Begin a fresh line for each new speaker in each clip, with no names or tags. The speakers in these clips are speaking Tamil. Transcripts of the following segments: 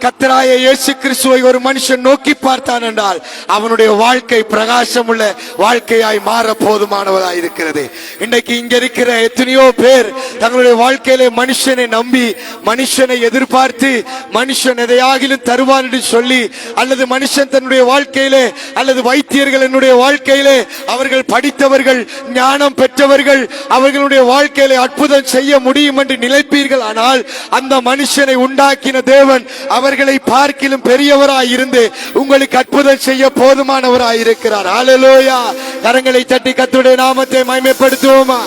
கர்த்தராகிய இயேசு கிறிஸ்துவை ஒரு மனுஷன் நோக்கி பார்த்தான் என்றால் அவனுடைய வாழ்க்கை பிரகாசம் உள்ள வாழ்க்கையாய் மாற போதுமானவராய் இருக்கிறது. இன்றைக்கு இங்க இருக்கிற எத்தனையோ பேர் தங்களுடைய வாழ்க்கையிலே மனுஷனை நம்பி, மனுஷனை எதிர்பார்த்து, மனுஷன் எதையாகிலும் தருவான் என்று சொல்லி, அல்லது மனுஷன் தன்னுடைய வாழ்க்கையிலே, அல்லது வைத்தியர்கள் என்னுடைய வாழ்க்கையிலே, அவர்கள் படித்தவர்கள், ஞானம் பெற்றவர்கள், அவர்களுடைய வாழ்க்கையிலே அற்புதம் செய்ய முடியும் என்று நினைப்பீர்கள். ஆனால் அந்த மனுஷனை உண்டாக்கின தேவன் அவர்களை பார்க்கிலும் பெரியவராய் இருந்து உங்களுக்கு அற்புதம் செய்ய போதுமானவராய் இருக்கிறார். ஹல்லேலூயா. கரங்களை தட்டி கர்த்தருடைய நாமத்தை மகிமைப்படுத்துவோமா?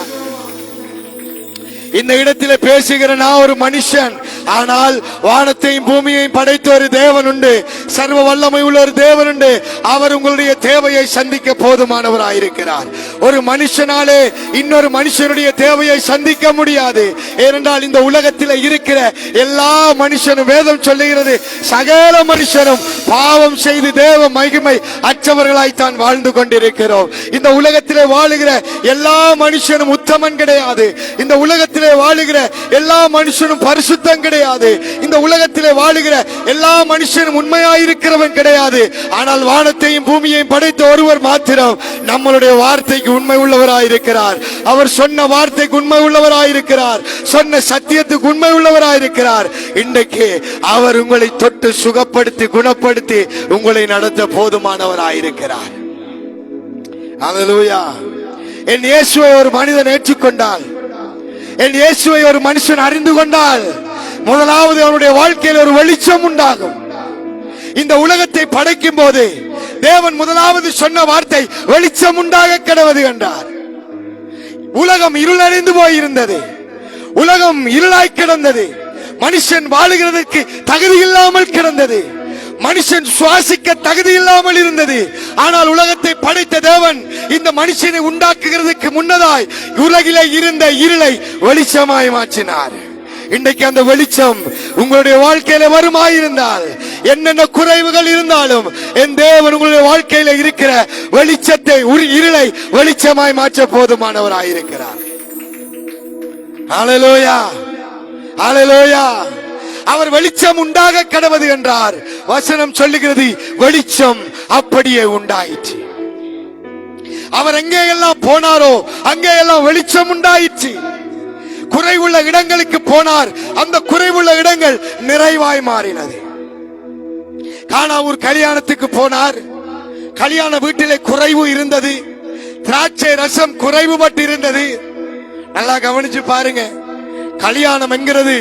இந்த இடத்திலே பேசுகிற நான் ஒரு மனுஷன், ஆனால் வானத்தையும் பூமியையும் படைத்த ஒரு தேவன் உண்டு, சர்வ வல்லமை உள்ள ஒரு தேவன் உண்டு. அவர் உங்களுடைய தேவையை சந்திக்க போதுமானவராயிருக்கிறார். ஒரு மனுஷனாலே இன்னொரு மனுஷனுடைய தேவையை சந்திக்க முடியாது. ஏனென்றால் இந்த உலகத்தில் இருக்கிற எல்லா மனுஷனும், வேதம் சொல்லுகிறது, சகல மனுஷனும் பாவம் செய்து தேவ மகிமை அற்றவர்களாய்த்தான் வாழ்ந்து கொண்டிருக்கிறோம். இந்த உலகத்திலே வாழுகிற எல்லா மனுஷனும் உத்தமன் கிடையாது. இந்த உலகத்தில் வாழுகிற எல்லா மனுஷனும் பரிசுத்தம் கிடையாது. இந்த உலகத்திலே வாழுகிற எல்லா மனுஷனும் உண்மையாயிருக்கிறவன் கிடையாது. ஆனால் வானத்தையும் பூமியையும் படைத்த ஒருவர் மாத்திரம் நம்மளுடைய வார்த்தைக்கு உண்மை உள்ளவராயிருக்கிறார். அவர் சொன்ன வார்த்தைக்கு உண்மை உள்ளவராயிருக்கிறார். சொன்ன சத்தியத்துக்கு உண்மை உள்ளவராயிருக்கிறார். இன்றைக்கு அவர் உங்களை தொட்டு சுகப்படுத்தி குணப்படுத்தி உங்களை நடத்த போதுமானவராயிருக்கிறார். ஹல்லேலூயா. என் இயேசுவை ஒரு மனிதன் ஏற்றுக்கொண்டால், என் இயேசுவை ஒரு மனுஷன் அறிந்து கொண்டால், முதலாவது அவனுடைய வாழ்க்கையில் ஒரு வெளிச்சம் உண்டாகும். இந்த உலகத்தை படைக்கும் போது தேவன் முதலாவது சொன்ன வார்த்தை வெளிச்சம் உண்டாக கடவது என்றார். உலகம் இருளடைந்து போயிருந்தது. உலகம் இருளாய் கிடந்தது. மனுஷன் வாழுகிறதற்கு தகுதி இல்லாமல் கிடந்தது. மனுஷன் சுவாசிக்க தகுதி இல்லாமல் இருந்தது. ஆனால் உலகத்தை படைத்த தேவன் இந்த மனுஷனை உண்டாக்குகிறதுக்கு முன்னதாய் உலகிலே இருந்த இருளை வெளிச்சமாய் மாற்றினார். இன்றைக்கு அந்த வெளிச்சம் உங்களுடைய வாழ்க்கையில வருமாயிருந்தால், என்னென்ன குறைவுகள் இருந்தாலும் என் தேவன் உங்களுடைய வாழ்க்கையில இருக்கிற வெளிச்சத்தை, இருளை வெளிச்சமாய் மாற்ற போதுமானவராயிருக்கிறார். ஹல்லேலூயா. ஹல்லேலூயா. அவர் வெளிச்சம் உண்டாக கடவது என்றார். வசனம் சொல்லுகிறது, வெளிச்சம் அப்படியே உண்டாயிற்று. அவர் எங்கே எல்லாம் போனாரோ அங்கே எல்லாம் வெளிச்சம் உண்டாயிற்று. குறைவுள்ள இடங்களுக்கு போனார், அந்த குறைவுள்ள இடங்கள் நிறைவாய் மாறினது. கானாவூர் கல்யாணத்துக்கு போனார். கல்யாண வீட்டிலே குறைவு இருந்தது. திராட்சை ரசம் குறைவுபட்டு இருந்தது. நல்லா கவனிச்சு பாருங்க. கல்யாணம் என்கிறது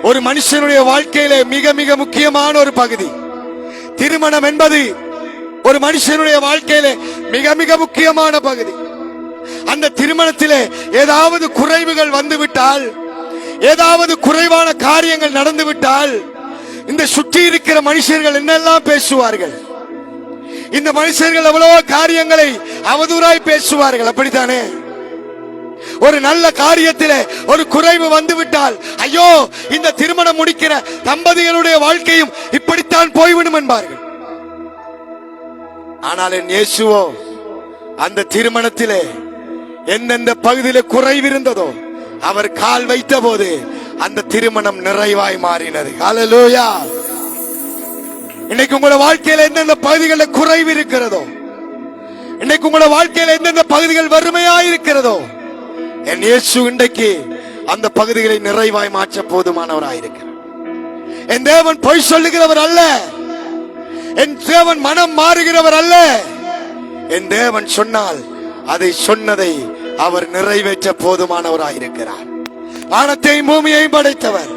ஒரு மனுஷனுடைய வாழ்க்கையிலே மிக மிக முக்கியமான ஒரு பகுதி. திருமணம் என்பது ஒரு மனுஷனுடைய வாழ்க்கையிலே மிக மிக முக்கியமான பகுதி. அந்த திருமணத்திலே ஏதாவது குறைவுகள் வந்துவிட்டால், ஏதாவது குறைவான காரியங்கள் நடந்துவிட்டால், இந்த சுற்றி இருக்கிற மனுஷர்கள் என்னெல்லாம் பேசுவார்கள். இந்த மனுஷர்கள் எவ்வளவோ காரியங்களை அவதூறாய் பேசுவார்கள். அப்படித்தானே? ஒரு நல்ல காரியத்திலே ஒரு குறைவு வந்துவிட்டால், ஐயோ இந்த திருமணம் முடிக்கிற தம்பதிகளுடைய வாழ்க்கையும் இப்படித்தான் போய்விடும் என்பார்கள். ஆனால் என் இயேசுவோ அந்த திருமணத்திலே எந்தெந்த பகுதியிலே குறைவு இருந்ததோ அவர் கால் வைத்த போது அந்த திருமணம் நிறைவாய் மாறினது. ஹல்லேலூயா. இன்னைக்கு உங்களோட வாழ்க்கையில எந்தெந்த பகுதிகளில் குறைவு இருக்கிறதோ, இன்னைக்கு உங்களோட வாழ்க்கையில எந்தெந்த பகுதிகள் வறுமையாய் இருக்கிறதோ, என் இயேசு இன்றைக்கு அந்த பகுதிகளை நிறைவாய் மாற்ற போதுமானவராயிருக்கிறார். என் தேவன் பொய் சொல்லுகிறவர் அல்ல. என் தேவன் மனம் மாறுகிறவர் அல்ல. என் தேவன் சொன்னால் அதை சொன்னதை அவர் நிறைவேற்ற போதுமானவராயிருக்கிறார். வானத்தையும் பூமியையும் படைத்தவர்,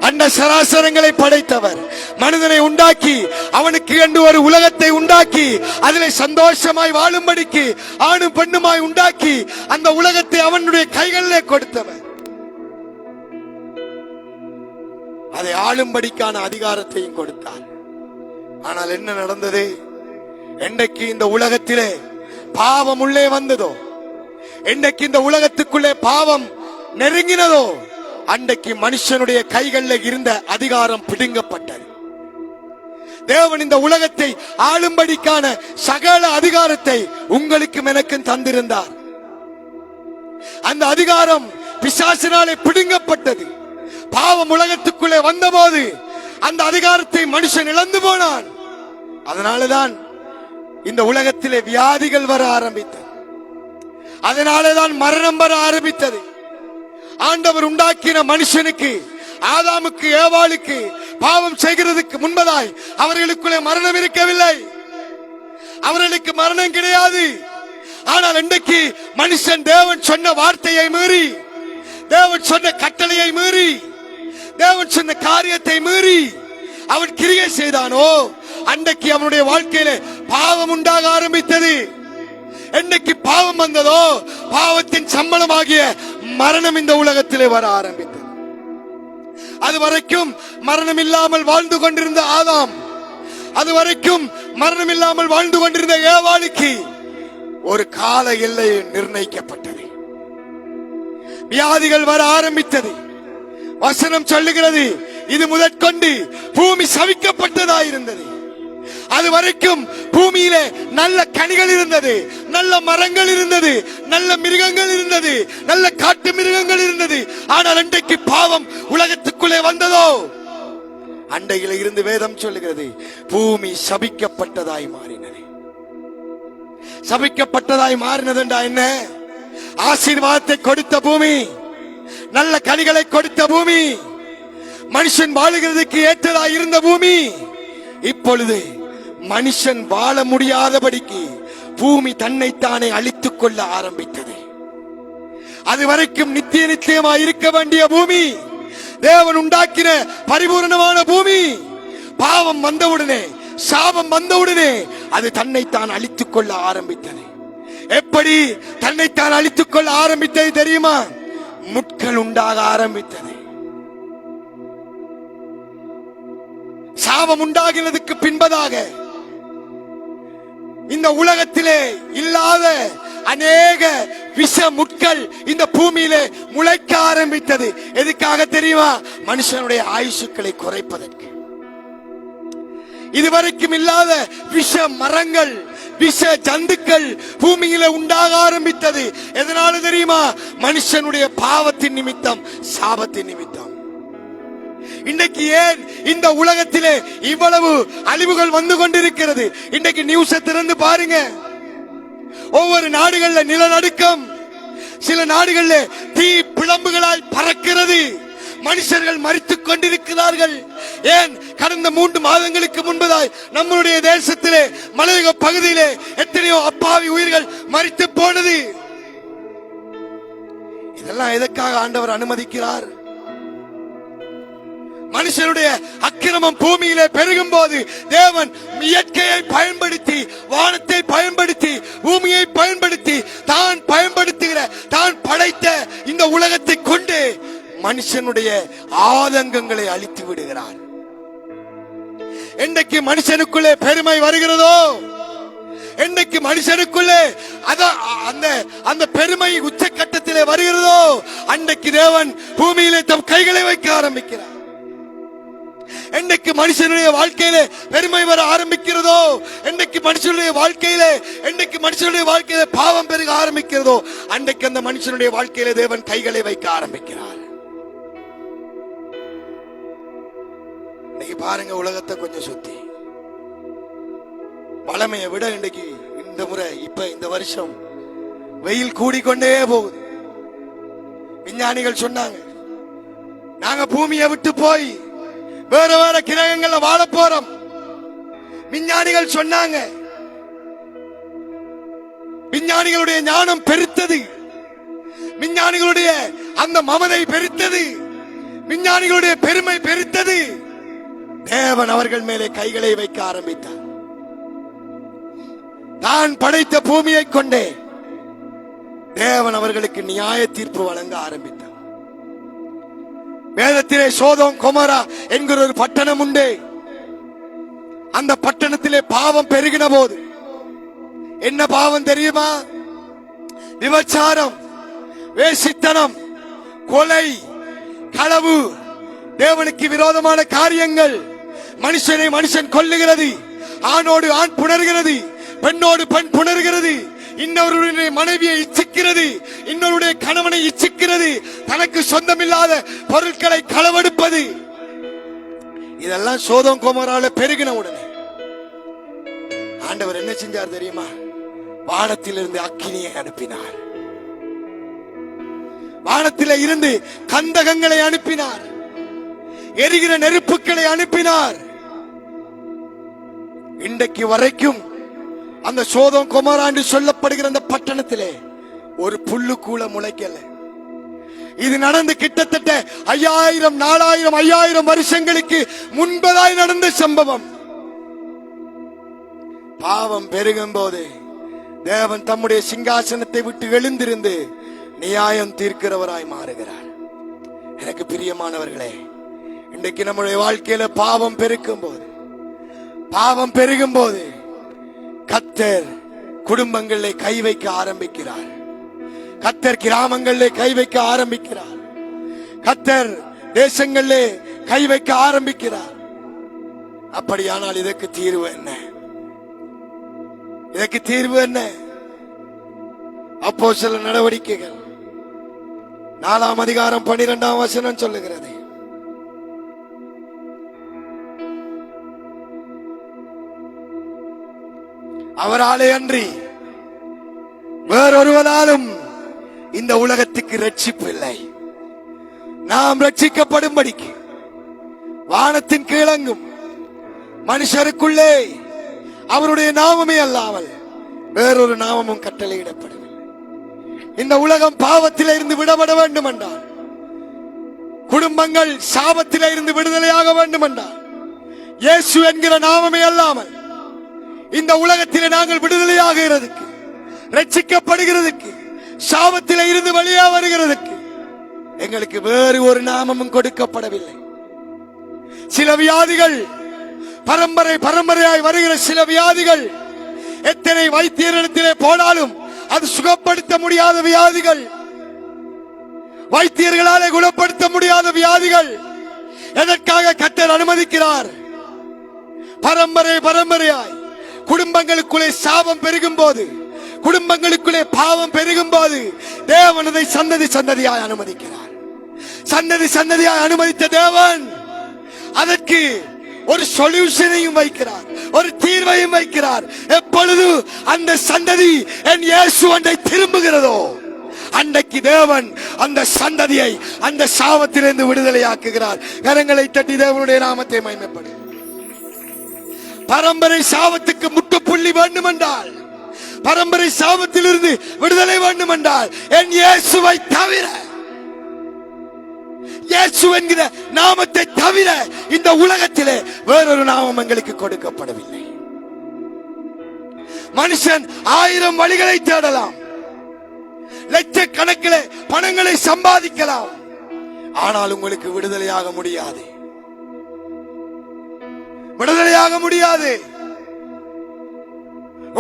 அண்ட சராசரங்களை படைத்தவர், மனிதனை உண்டாக்கி அவனுக்கு என்று ஒரு உலகத்தை உண்டாக்கி அதிலே சந்தோஷமாய் வாழும்படிக்கு ஆணும் பெண்ணுமாய் உண்டாக்கி அந்த உலகத்தை அவனுடைய கைகளிலே கொடுத்தவர். அதை ஆளும்படிக்கான அதிகாரத்தையும் கொடுத்தார். ஆனால் என்ன நடந்தது? என்றைக்கு இந்த உலகத்திலே பாவம் உள்ளே வந்ததோ, என்றைக்கு இந்த உலகத்துக்குள்ளே பாவம் நெருங்கினதோ, அன்றைக்கு மனுஷனுடைய கைகளில் இருந்த அதிகாரம் பிடுங்கப்பட்டது. தேவன் இந்த உலகத்தை ஆளும்படிக்கான சகல அதிகாரத்தை உங்களுக்கும் எனக்கும் தந்திருந்தார். அந்த அதிகாரம் பிசாசினாலே பிடுங்கப்பட்டது. பாவம் உலகத்துக்குள்ளே வந்தபோது அந்த அதிகாரத்தை மனுஷன் இழந்து போனான். அதனாலதான் இந்த உலகத்திலே வியாதிகள் வர ஆரம்பித்தது. அதனாலதான் மரணம் வர ஆரம்பித்தது. ஆண்டவர் உண்டாக்கின மனுஷனுக்கு, ஆதாமுக்கு ஏவாளுக்கு பாவம் செய்கிறதுக்கு முன்பதாய் அவர்களுக்குள்ளே மரணம் இருக்கவில்லை. அவர்களுக்கு மரணம் கிடையாது. ஆனால் இன்றைக்கு மனுஷன் தேவன் சொன்ன வார்த்தையை மீறி, தேவன் சொன்ன கட்டளையை மீறி, தேவன் சொன்ன காரியத்தை மீறி அவன் கிரியை செய்தானோ, அன்றைக்கு அவனுடைய வாழ்க்கையில பாவம் உண்டாக ஆரம்பித்தது. என்னைக்கு பாவம் வந்ததோ, பாவத்தின் சம்பளமாகிய மரணம் இந்த உலகத்திலே வர ஆரம்பித்தது. அது வரைக்கும் மரணம் இல்லாமல் வாழ்ந்து கொண்டிருந்த ஆதாம், அது வரைக்கும் மரணம் இல்லாமல் வாழ்ந்து கொண்டிருந்த ஏவாளுக்கு ஒரு கால எல்லை நிர்ணயிக்கப்பட்டது. வியாதிகள் வர ஆரம்பித்தது. வசனம் சொல்லுகிறது, இது முதற்கொண்டு பூமி சவிக்கப்பட்டதாயிருந்தது. அது வரைக்கும் பூமியிலே நல்ல கனிகள் இருந்தது, நல்ல மரங்கள் இருந்தது, நல்ல மிருகங்கள் இருந்தது, நல்ல காட்டு மிருகங்கள் இருந்தது. ஆனால் அன்றைக்கு பாவம் உலகத்துக்குள்ளே வந்ததோ, அண்டையில இருந்து வேதம் சொல்லுகிறது, பூமி சபிக்கப்பட்டதாய் மாறினது. சபிக்கப்பட்டதாய் மாறினது என்றா என்ன? ஆசீர்வாதத்தை கொடுத்த பூமி, நல்ல கனிகளை கொடுத்த பூமி, மனுஷன் வாழுகிறதுக்கு ஏற்றதாய் இருந்த பூமி, இப்பொழுது மனுஷன் வாழ முடியாதபடிக்கு பூமி தன்னைத்தானே அழித்துக் கொள்ள ஆரம்பித்தது. அது வரைக்கும் நித்திய நிச்சயமாய் இருக்க வேண்டிய பூமி, தேவன் உண்டாக்கின பரிபூர்ணமான பூமி, பாவம் வந்தவுடனே, சாபம் வந்தவுடனே அது தன்னைத்தான் அழித்துக் கொள்ள ஆரம்பித்தது. எப்படி தன்னைத்தான் அழித்துக் கொள்ள ஆரம்பித்தது தெரியுமா? முட்கள் உண்டாக ஆரம்பித்தது. சாபம் உண்டாகினதுக்கு பின்பதாக இந்த உலகத்திலே இல்லாத அநேக விஷ முட்கள் இந்த பூமியிலே முளைக்க ஆரம்பித்தது. எதுக்காக தெரியுமா? மனுஷனுடைய ஆயுசுக்களை குறைப்பதற்கு. இதுவரைக்கும் இல்லாத விஷ மரங்கள், விஷ ஜந்துக்கள் பூமியில உண்டாக ஆரம்பித்தது. எதனால தெரியுமா? மனுஷனுடைய பாவத்தின் நிமித்தம், சாபத்தின் நிமித்தம். இன்றைக்கு ஏன் இந்த உலகத்திலே இவ்வளவு அழிவுகள் வந்து கொண்டிருக்கிறது? இன்றைக்கு நியூஸை திறந்து பாருங்க. ஒவ்வொரு நாடுகளில் நிலநடுக்கம், சில நாடுகளில் தீ பிளம்புகளால் பறக்கிறது, மனுஷர்கள் மரித்துக் கொண்டிருக்கிறார்கள். ஏன்? கடந்த 3 மாதங்களுக்கு முன்பதாய் நம்மளுடைய தேசத்திலே மலையக பகுதியிலே எத்தனையோ அப்பாவி உயிர்கள் மரித்து போனது. இதெல்லாம் எதற்காக ஆண்டவர் அனுமதிக்கிறார்? மனுஷனுடைய அக்கிரமம் பூமியிலே பெருகும் போது தேவன் இயற்கையை பயன்படுத்தி, வானத்தை பயன்படுத்தி, பூமியை பயன்படுத்தி, தான் பயன்படுத்துகிற, தான் படைத்த இந்த உலகத்தை கொண்டு மனுஷனுடைய ஆதங்கங்களை அழித்து விடுகிறார். என்றைக்கு மனுஷனுக்குள்ளே பெருமை வருகிறதோ, என்றைக்கு மனுஷனுக்குள்ளே அந்த பெருமை உச்சக்கட்டத்திலே வருகிறதோ, அன்றைக்கு தேவன் பூமியிலே தம் கைகளை வைக்க ஆரம்பிக்கிறார். என்னைக்கு மனுஷனுடைய வாழ்க்கையிலே பெருமை வர ஆரம்பிக்கிறதோ, என்னைக்கு மனுஷனுடைய வாழ்க்கையிலே பாவம் பெருக ஆரம்பிக்கிறதோ, அன்றைக்கு அந்த மனுஷனுடைய வாழ்க்கையிலே தேவன் கைகளை வைக்க ஆரம்பிக்கிறார். இன்னைக்கு பாருங்க, உலகத்தை கொஞ்சம் சுத்தி வளமையை விட இன்றைக்கு இந்த முறை, இப்ப இந்த வருஷம் வெயில் கூடிக்கொண்டே போகுது. விஞ்ஞானிகள் சொன்னாங்க, நாங்க பூமியை விட்டு போய் வேற வேற கிரகங்கள்ல வாழ போறோம். விஞ்ஞானிகள் சொன்னாங்க. விஞ்ஞானிகளுடைய ஞானம் பெருத்தது, விஞ்ஞானிகளுடைய அந்த மமதை பெருத்தது, விஞ்ஞானிகளுடைய பெருமை பெருத்தது. தேவன் அவர்கள் மேலே கைகளை வைக்க ஆரம்பித்தார். தான் படைத்த பூமியை கொண்டே தேவன் அவர்களுக்கு நியாய தீர்ப்பு வழங்க ஆரம்பித்தார். வேதத்திலே சோதோம் கொமோரா என்கிற ஒரு பட்டணம் உண்டு. அந்த பட்டணத்திலே பாவம் பெருகின போது என்ன பாவம் தெரியுமா? விபச்சாரம், வேசித்தனம், கொலை, களவு, தேவனுக்கு விரோதமான காரியங்கள். மனுஷனை மனுஷன் கொல்லுகிறது, ஆணோடு ஆண் புணர்கிறது, பெண்ணோடு பெண் புணர்கிறது, இன்னொருடைய மனைவியை இச்சிக்கிறது, இன்னொருடைய கணவனை இச்சிக்கிறது, தனக்கு சொந்தமில்லாத பொருட்களை களவெடுப்பது. இதெல்லாம் சோதோம் கோமோரால பெருகின உடனே ஆண்டவர் என்ன செஞ்சார் தெரியுமா? வானத்திலிருந்து அக்கினியை அனுப்பினார். வானத்திலே இருந்து கந்தகங்களை அனுப்பினார். எரிகிற நெருப்புகளை அனுப்பினார். இன்றைக்கு வரைக்கும் அந்த சோதோம் கொமோரா என்று சொல்லப்படுகிற அந்த பட்டணத்திலே ஒரு புல்லு கூட முளைக்கல. இது நடந்து கிட்டத்தட்ட 5000, 4000, 5000 வருஷங்களுக்கு முன்பதாய் நடந்த சம்பவம். பாவம் பெருகும் போது தேவன் தம்முடைய சிங்காசனத்தை விட்டு எழுந்திருந்து நியாயம் தீர்க்கிறவராய் மாறுகிறார். எனக்கு பிரியமானவர்களே, இன்றைக்கு நம்முடைய வாழ்க்கையில பாவம் பெருக்கும் போது கர்த்தர் குடும்பங்களிலே கை வைக்க ஆரம்பிக்கிறார். கர்த்தர் கிராமங்களிலே கை வைக்க ஆரம்பிக்கிறார். கர்த்தர் தேசங்களிலே கை வைக்க ஆரம்பிக்கிறார். அப்படியானால் இதற்கு தீர்வு என்ன? இதற்கு தீர்வு என்ன? அப்போஸ்தலர் நடவடிக்கைகள் 4ஆம் அதிகாரம் 12ஆம் வசனம் சொல்லுகிறது. அவராலே அன்றி வேறொருவராலும் இந்த உலகத்துக்கு ரட்சிப்பு இல்லை. நாம் ரட்சிக்கப்படும்படிக்கு வானத்தின் கீழங்கும் மனுஷருக்குள்ளே அவருடைய நாமமே அல்லாமல் வேறொரு நாமமும் கட்டளையிடப்படவில்லை. இந்த உலகம் பாவத்திலே இருந்து விடுபட வேண்டும் என்றால், குடும்பங்கள் சாபத்திலே இருந்து விடுதலையாக வேண்டும் என்றால், இயேசு என்கிற நாமமே அல்லாமல் இந்த உலகத்திலே நாங்கள் விடுதலையாகிறதுக்கு, ரட்சிக்கப்படுகிறதுக்கு, சாபத்திலே இருந்து வெளியே வருகிறதுக்கு எங்களுக்கு வேறு ஒரு நாமமும் கொடுக்கப்படவில்லை. சில வியாதிகள் பரம்பரையாய் வருகிற சில வியாதிகள் எத்தனை வைத்தியரிடத்திலே போனாலும் அது சுகப்படுத்த முடியாத வியாதிகள், வைத்தியர்களாலே குணப்படுத்த முடியாத வியாதிகள். எதற்காக கர்த்தர் அனுமதிக்கிறார்? பரம்பரையாய் குடும்பங்களுக்குள்ளே சாபம் பெருகும் போது, குடும்பங்களுக்குள்ளே பாவம் பெருகும் போது தேவன் அதை சந்ததியாய் அனுமதிக்கிறார். சந்ததியாய் அனுமதித்த தேவன் அதற்கு ஒரு சொல்யூஷனையும் வைக்கிறார், ஒரு தீர்வையும் வைக்கிறார். எப்பொழுது அந்த சந்ததி என் இயேசு அண்டை திரும்புகிறதோ அன்றைக்கு தேவன் அந்த சந்ததியை அந்த சாபத்திலிருந்து விடுதலையாக்குகிறார். கரங்களை தட்டி தேவனுடைய நாமத்தை மகிமைப்படு. பரம்பரை சாபத்துக்கு முட்டுப்புள்ளி வேண்டும் என்றால், பரம்பரை சாபத்திலிருந்து விடுதலை வேண்டும் என்றால் என் இயேசுவை தவிர, இயேசு என்கிற நாமத்தை தவிர இந்த உலகத்திலே வேறொரு நாமம் எங்களுக்கு கொடுக்கப்படவில்லை. மனுஷன் 1000 வழிகளை தேடலாம், லட்சக்கணக்கில் பணங்களை சம்பாதிக்கலாம், ஆனால் உங்களுக்கு விடுதலையாக முடியாது. விடுதலையாக முடியாது.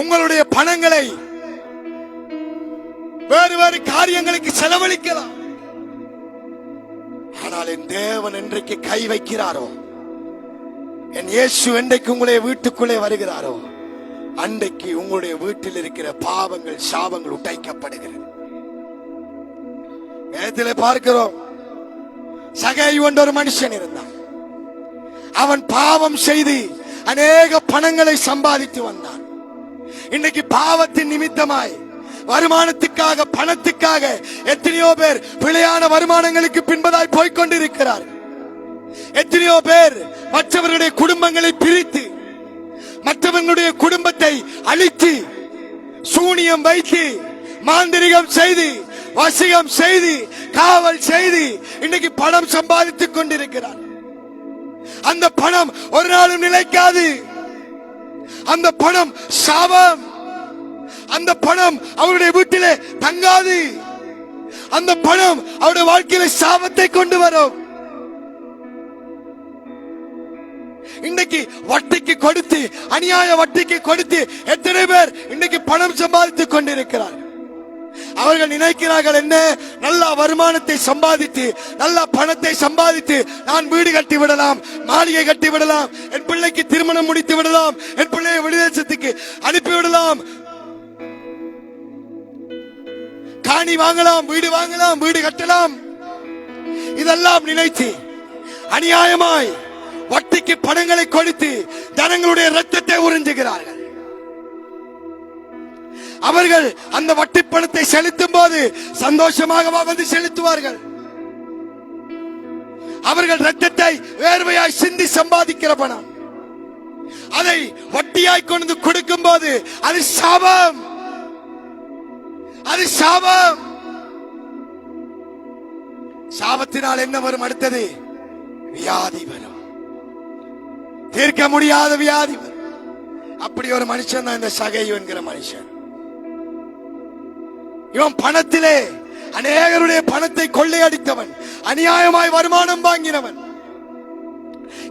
உங்களுடைய பணங்களை வேறு காரியங்களுக்கு செலவழிக்கலாம், ஆனால் என் தேவன் என்றைக்கு கை வைக்கிறாரோ, என் இயேசு என்றைக்கு உங்களுடைய வீட்டுக்குள்ளே வருகிறாரோ அன்றைக்கு உங்களுடைய வீட்டில் இருக்கிற பாவங்கள் சாபங்கள் உடைக்கப்படுகிறது. வேதத்திலே பார்க்கிறோம், சகேயு என்ற ஒரு மனுஷன் இருந்தான். அவன் பாவம் செய்து அநேக பணங்களை சம்பாதித்து வந்தான். இன்னைக்கு பாவத்தின் நிமித்தமாய் வருமானத்துக்காக, பணத்துக்காக எத்தனையோ பேர் பிழையான வருமானங்களுக்கு பின்பதாய் போய்கொண்டிருக்கிறார். எத்தனையோ பேர் மற்றவர்களுடைய குடும்பங்களை பிரித்து, மற்றவர்களுடைய குடும்பத்தை அழித்து, சூனியம் வைத்து, மாந்திரிகம் செய்து, வசியம் செய்து, காவல் செய்து இன்னைக்கு பணம் சம்பாதித்துக் கொண்டிருக்கிறார். அந்த பணம் ஒரு நாளும் நிலைக்காது. அந்த பணம் சாபம். அந்த பணம் அவருடைய வீட்டிலே தங்காது. அந்த பணம் அவருடைய வாழ்க்கையில சாபத்தை கொண்டு வரும். இன்னைக்கு வட்டிக்கு கொடுத்து, அநியாய வட்டிக்கு கொடுத்து எத்தனை பேர் இன்னைக்கு பணம் சம்பாதித்துக் கொண்டிருக்கிறார். அவர்கள் நினைக்கிறார்கள், என்ன நல்ல வருமானத்தை சம்பாதித்து, நல்ல பணத்தை சம்பாதித்து நான் வீடு கட்டி விடலாம், மாளிகை கட்டி விடலாம், என் பிள்ளைக்கு திருமணம் முடித்து விடலாம், என் பிள்ளையை விடுதேசத்துக்கு அனுப்பிவிடலாம், காணி வாங்கலாம், வீடு கட்டலாம். இதெல்லாம் நினைத்து அநியாயமாய் வட்டி இன்றைக்கு பணங்களை கொடுத்து ஜனங்களுடைய ரத்தத்தை உறிஞ்சுகிறார்கள். அவர்கள் அந்த வட்டி பணத்தை செலுத்தும் போது சந்தோஷமாக வந்து செலுத்துவார்கள். அவர்கள் ரத்தத்தை வேர்வையாய் சிந்தி சம்பாதிக்கிற பணம், அதை வட்டியாய் கொண்டு கொடுக்கும் போது அது சாபம், அது சாபம். சாபத்தினால் என்ன வரும்? அடுத்தது வியாதி வரும், தீர்க்க முடியாத வியாதி வரும். அப்படி ஒரு மனுஷன் தான் இந்த சகையு என்கிற மனுஷன். இவன் பணத்திலே அநேகருடைய பணத்தை கொள்ளையடித்தவன், அநியாயமாய் வருமானம் வாங்கினவன்.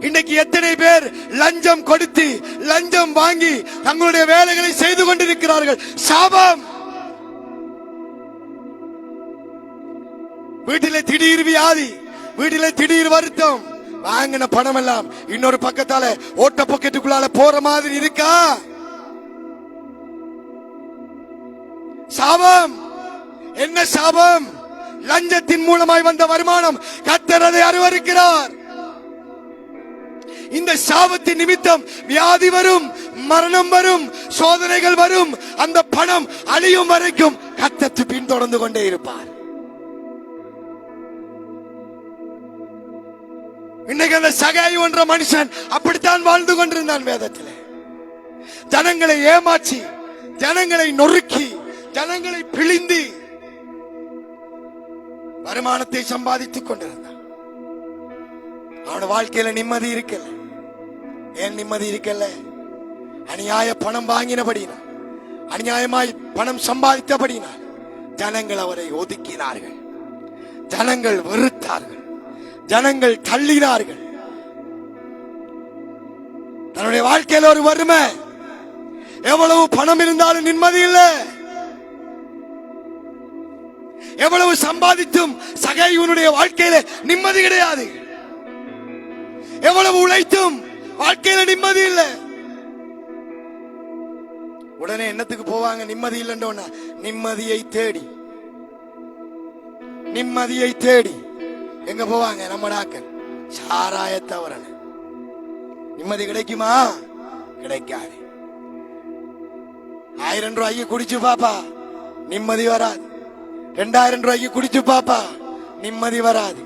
இன்னைக்கு எத்தனை பேர் லஞ்சம் கொடுத்து லஞ்சம் வாங்கி தங்களுடைய வேலைகளை செய்து கொண்டிருக்கிறார்கள். சாபம். வீட்டிலே திடீர் வியாதி, வீட்டிலே திடீர் வருத்தம், வாங்கின பணம் எல்லாம் இன்னொரு பக்கத்தால ஓட்ட பக்கெட்டுக்குள்ளால போற மாதிரி இருக்கா? சாபம். என்ன சாபம்? லஞ்சத்தின் மூலமாய் வந்த வருமானம் கர்த்தர் அதை அருவருக்கிறார். இந்த சாபத்தின் நிமித்தம் வியாதி வரும், மரணம் வரும், சோதனைகள் வரும். அந்த பணம் அழியும் வரைக்கும் கர்த்தர் பின்தொடர்ந்து கொண்டே இருப்பார். இன்னைக்கு அந்த சகாயு என்ற மனுஷன் அப்படித்தான் வாழ்ந்து கொண்டிருந்தான். வேதத்திலே ஜனங்களை ஏமாற்றி, ஜனங்களை நொறுக்கி, ஜனங்களை பிழிந்து வருமானத்தை சம்பாதித்துக் கொண்டிருந்தான். அவனோட வாழ்க்கையில நிம்மதி இருக்கல. ஏன் நிம்மதி இருக்கல? அநியாய பணம் வாங்கினபடினா, அநியாயமாய் பணம் சம்பாதித்தபடினா ஜனங்கள் அவரை ஒதுக்கினார்கள், ஜனங்கள் வெறுத்தார்கள், ஜனங்கள் தள்ளினார்கள். தன்னுடைய வாழ்க்கையில் ஒரு வறுமை, எவ்வளவு பணம் இருந்தாலும் நிம்மதி இல்லை. எவ்வளவு சம்பாதித்தும் சகையுனுடைய வாழ்க்கையில நிம்மதி கிடையாது. எவ்வளவு உழைத்தும் வாழ்க்கையில நிம்மதி இல்லை. உடனே என்னத்துக்கு போவாங்க? நிம்மதி இல்லைன்னா நிம்மதியை தேடி, நிம்மதியை தேடி எங்க போவாங்க? நம்ம டாக்டர் சாராய தவற. நிம்மதி கிடைக்குமா? கிடைக்காது. 1000 ரூபாய்க்கு குடிச்சு பாப்பா, நிம்மதி வராது. 2000 ரூபாய்க்கு குடிச்சு பாப்பா, நிம்மதி வராது.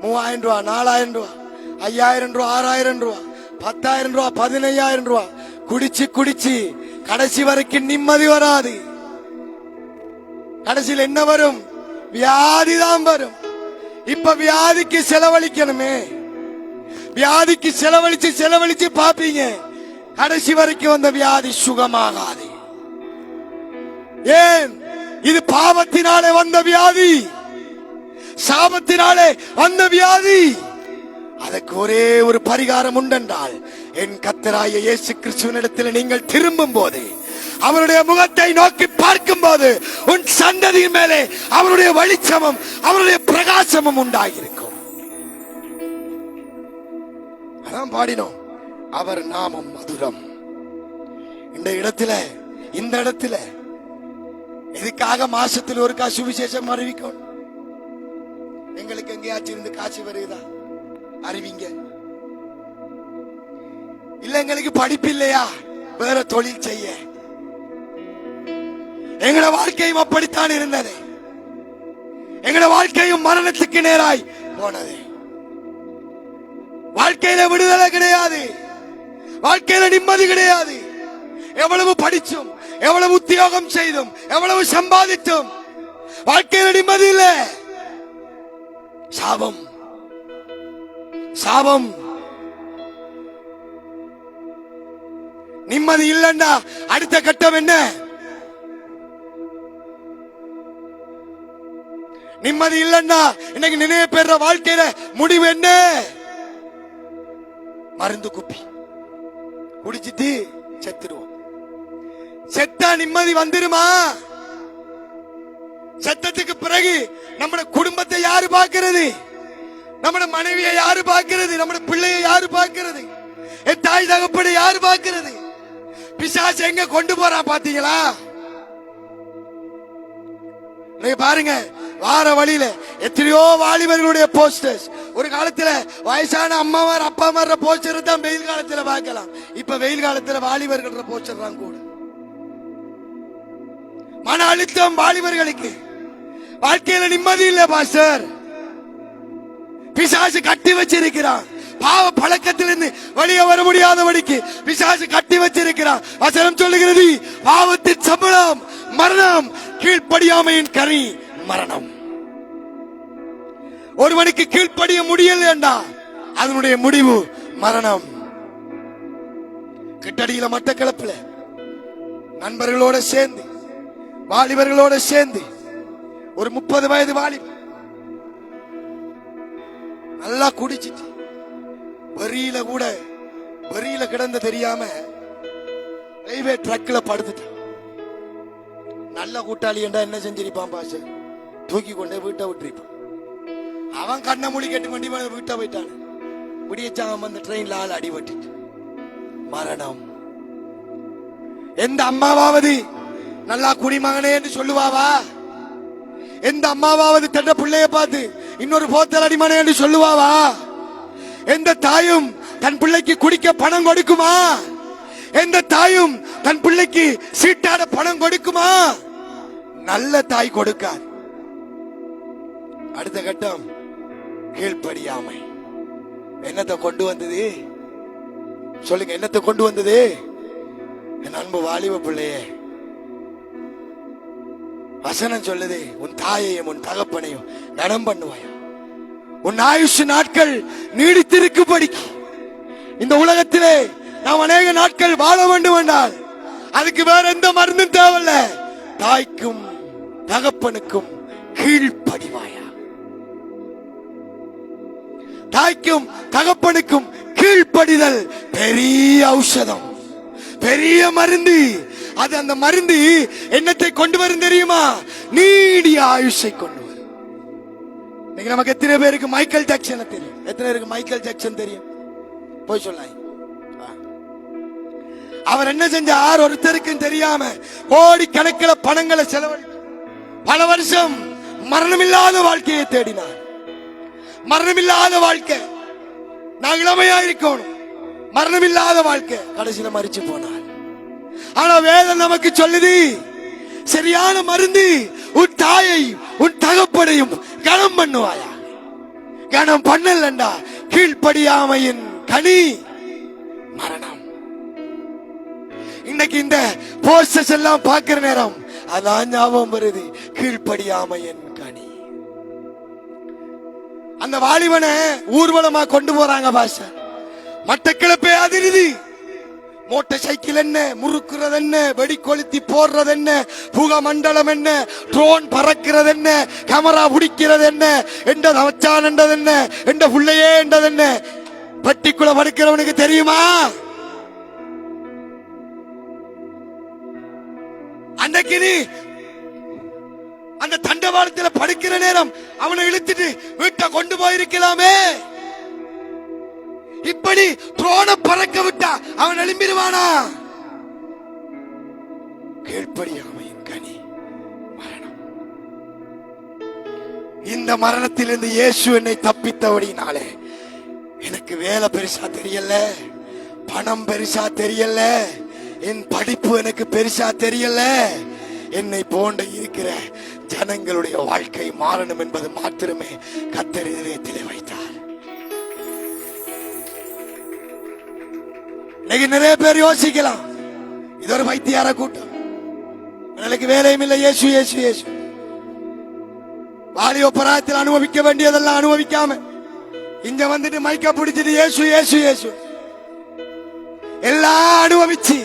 3000 ரூபா, 4000 ரூபா, 5000 ரூபா, 6000 ரூபா, 10,000 ரூபா, 15,000 ரூபா குடிச்சு குடிச்சு கடைசி வரைக்கும் நிம்மதி வராது. கடைசியில் என்ன வரும்? வியாதி தான் வரும். இப்ப வியாதிக்கு செலவழிக்கணுமே, வியாதிக்கு செலவழிச்சு செலவழிச்சு பாப்பீங்க, கடைசி வரைக்கும் அந்த வியாதி சுகமாகாது. ஏன்? இது பாவத்தினாலே வந்த வியாதி, சாபத்தினாலே வந்த வியாதி. அதற்கு ஒரே ஒரு பரிகாரம் உண்டென்றால், என் கர்த்தராகிய இயேசு கிறிஸ்துவினிடத்தில் நீங்கள் திரும்பும் போது, அவருடைய முகத்தை நோக்கி பார்க்கும் போது, உன் சந்ததியின் மேலே அவருடைய வெளிச்சமும் அவருடைய பிரகாசமும் உண்டாகியிருக்கும். அதான் பாடினோம், அவர் நாமம் மதுரம். இந்த இடத்துல எதுக்காக மாசத்தில் ஒரு சுவிசேஷம் அறிவிக்கும்? எங்களுக்கு எங்கேயாச்சும் இருந்து காட்சி வருகிறதா? அறிவிங்க. இல்ல எங்களுக்கு படிப்பு இல்லையா? வேற தொழில் செய்ய. எங்களோட வாழ்க்கையும் அப்படித்தான் இருந்தது. எங்களோட வாழ்க்கையும் மரணத்துக்கு நேராய் போனது. வாழ்க்கையில விடுதலை கிடையாது, வாழ்க்கையில நிம்மதி கிடையாது. எவ்வளவு படிச்சும், எவ்வளவு உத்தியோகம் செய்தும், எவ்வளவு சம்பாதித்தும் வாழ்க்கையில நிம்மதி இல்லை. சாபம், சாபம். நிம்மதி இல்லைன்னா அடுத்த கட்டம் என்ன? நிம்மதி இல்லைன்னா இன்னைக்கு நினைவு பெற வாழ்க்கையில முடிவு என்ன? மருந்து குப்பி குடிச்சிட்டு செத்துருவோம். செத்தா நிம்மதி வந்துருமா? செத்தத்துக்கு பிறகு நம்ம குடும்பத்தை யாரு பார்க்கிறது? நம்ம மனைவியை யாரு பார்க்கிறது? நம்ம பிள்ளையை யாரு பார்க்கிறது? என் தாய் தகப்பனை யாரு பார்க்கிறது? பிசாசு எங்க கொண்டு போறான் பாத்தீங்களா? நீங்க பாருங்க, வார வழியில எத்தனையோ வாலிபர்களுடைய போஸ்டர்ஸ். ஒரு காலத்துல வயசான அம்மாவார் அப்பா மாற போஸ்டர் தான் வெயில் காலத்துல பார்க்கலாம். இப்ப வெயில் காலத்துல வாலிபர்கள் போஸ்டர் தான் கூட. மன அழுத்தம் வாலிபர்களுக்கு, வாழ்க்கையில நிம்மதி இல்ல பாஸ்டர். பிசாசு கட்டி வச்சிருக்கிறான். பாவ பழக்கத்திலிருந்து வெளியே வர முடியாதபடிக்கு பிசாசு கட்டி வச்சிருக்கிறான். வசனம் சொல்லுகிறது, பாவத்தின் சம்பளம் மரணம், கீழ்ப்படியாமையின் கனி மரணம். ஒருவனுக்கு கீழ்ப்படிய முடியல என்றால் அதனுடைய முடிவு மரணம். கிட்டடியில மட்டக்களப்புல நண்பர்களோட சேர்ந்து, வாலிபர்களோட சேர்ந்து ஒரு 30 வயது வாலிபர் நல்லா குடிச்சிட்டு வெறியில கூட வெறியில கிடந்த தெரியாம ரயில்வே ட்ரக்ல படுத்துட்டான். நல்ல கூட்டாளி என்றா என்ன செஞ்சிருப்பான் பாச, தூக்கி கொண்டே வீட்டை விட்டுருப்பான். அவன் கண்ண மொழி கேட்டு வண்டி வீட்டை போயிட்டான். விடியச்சாம அந்த ட்ரெயின்ல ஆள் அடிபட்டு மரணம். எந்த அம்மாவாவது நல்லா குடிமகனே என்று சொல்லுவாவா? எந்த அம்மாவாவது தன்ன பிள்ளைய பார்த்து இன்னொரு போத்தல் அடிமனே என்று சொல்லுவாவா? எந்த தாயும் தன் பிள்ளைக்கு குடிக்க பணம் கொடுக்குமா? எந்த தாயும் தன் பிள்ளைக்கு சீட்டாட பணம் கொடுக்குமா? நல்ல தாய் கொடுக்கார். அடுத்த கட்டம் கீழ்ப்படியாமை. என்னத்தை கொண்டு வந்தது சொல்லுங்க? என்னத்தை கொண்டு வந்தது? என் அன்பு வாலிப பிள்ளையே, வசனம் சொல்லுது, உன் தாயையும் உன் தகப்பனையும் கனம் பண்ணுவாயா, உன் ஆயுஷ் நாட்கள் நீடித்திருக்கும்படிக்கு. இந்த உலகத்திலே நாம் அநேக நாட்கள் வாழ வேண்டும் என்றால் அதுக்கு வேற எந்த மருந்தும் தேவையில்ல. தாய்க்கும் தகப்பனுக்கும் கீழ்ப்படிவாயா. தாய்க்கும் தகப்பனுக்கும் கீழ்ப்படிதல் பெரிய ஔஷதம், பெரிய மருந்து. அது அந்த மருந்து என்னத்தை கொண்டு வரும் தெரியுமா? நீடிய ஆயுஷை கொண்டு வரும். இன்னைக்கு நமக்கு எத்தனை பேருக்கு மைக்கேல் ஜாக்சன் தெரியும்? எத்தனை பேருக்கு மைக்கேல் ஜாக்சன் தெரியும்? போய் சொல்லாய். அவர் என்ன செஞ்சார்? ஒருத்தருக்கும் தெரியாம கோடி கணக்கில் பணங்களை செலவழி பல வருஷம் மரணமில்லாத வாழ்க்கையை தேடினார். மரணமில்லாத வாழ்க்கை, நான் இளமையா இருக்கணும், மரணமில்லாத வாழ்க்கை. கடைசியில மரிச்சு போனார். ஆனா வேதம் நமக்கு சொல்லுது, சரியான மருந்து உன் தாயை உன் தகப்பனையும் கனம் பண்ணுவாயா. கனம் பண்ணலண்டா கீழ்ப்படியாமையின் கனி மரணம். இன்னைக்கு இந்த போஸ்டர்ஸ் எல்லாம் பார்க்கிற நேரம் அதான் ஞாபகம் வருது, கீழ்ப்படியாமையின் கனி. அந்த வாலிபனை ஊர்வலமா கொண்டு போறாங்க பாஷா. மட்டக்களப்பே அதிருது. மோட்டார் சைக்கிள் என்ன, முறுக்குறது என்ன, வெடி கொளுத்தி போடுறது என்ன, புக மண்டலம் என்ன, ட்ரோன் பறக்கிறது என்ன, கேமரா பிடிக்கிறது என்ன, எந்த வச்சான் என்றது என்ன, எந்த புள்ளையே என்றது என்ன, பட்டிக்குள்ள படுக்கிறவனுக்கு தெரியுமா? அன்னைக்கு நீ அந்த தண்டவாளத்தில் படுக்கிற நேரம் அவனை இழுத்துட்டு வீட்டை கொண்டு போயிருக்கலாமே. இப்படி ட்ரோனை பறக்க விட்டா அவன் எழும்பிடுவானா? கீழ்ப்படியாமையின் கனி மரணம். இந்த மரணத்திலிருந்து இயேசு என்னை தப்பித்தபடினாலே எனக்கு வேலை பெருசா தெரியல, பணம் பெருசா தெரியல, என் படிப்பு எனக்கு பெருசா தெரியல. என்னை போன்ற இருக்கிற ஜனங்களுடைய வாழ்க்கை மாறணும் என்பது மாத்திரமே கர்த்தர் இதயத்திலே வைத்தார். இன்னைக்கு நிறைய பேர் யோசிக்கலாம், இது ஒரு பைத்தியார கூட்டம், எனக்கு வேலையும் இல்லை, இயேசு இயேசு இயேசு. வாலிப பராயத்தில் அனுபவிக்க வேண்டியதெல்லாம் அனுபவிக்காம இங்க வந்துட்டு மைக்க பிடிச்சிட்டு இயேசு இயேசு இயேசு எல்லாம் அனுபவிச்சு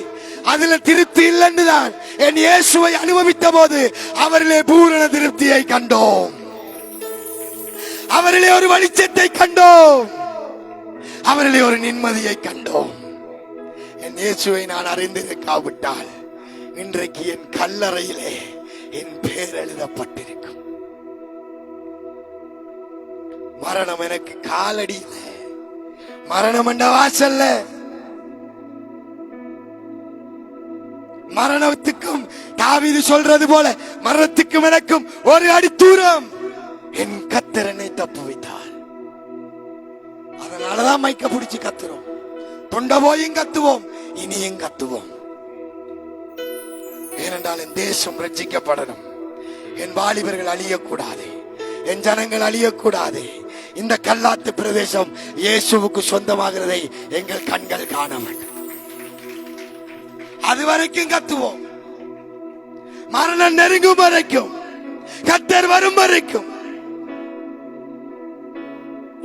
அதுல திருப்தி இல்லைன்னுதான் என் இயேசுவை அனுபவித்த போது அவரிலே பூரண திருப்தியை கண்டோம், அவரிலே ஒரு வெளிச்சத்தை கண்டோம், அவரிலே ஒரு நிம்மதியை கண்டோம். என் இயேசுவை நான் அறிந்திருக்காவிட்டால் இன்றைக்கு என் கல்லறையிலே என் பேர் எழுதப்பட்டிருக்கும். மரணம் எனக்கு காலடியில, மரணம் என்ற வாசல்ல, மரணத்துக்கும் தாவீது சொல்றது போல மரணத்துக்கும் எனக்கும் ஒரு அடி தூரம் என் கர்த்தர் என்னை தப்புவித்தார். அதனாலதான் மைக்க பிடிச்சு கத்துறோம். தொண்ட போயும் கத்துவோம், இனியும் கத்துவோம். ஏனென்றால் என் தேசம் ரட்சிக்கப்படணும், என் வாலிபர்கள் அழியக்கூடாது, என் ஜனங்கள் அழியக்கூடாது. இந்த கல்லாத்து பிரதேசம் இயேசுவுக்கு சொந்தமாகிறதை எங்கள் கண்கள் காண வேண்டும். அது வரைக்கும் கத்துவோம், மரணம் நெருங்கும் வரைக்கும், கர்த்தர் வரும் வரைக்கும்.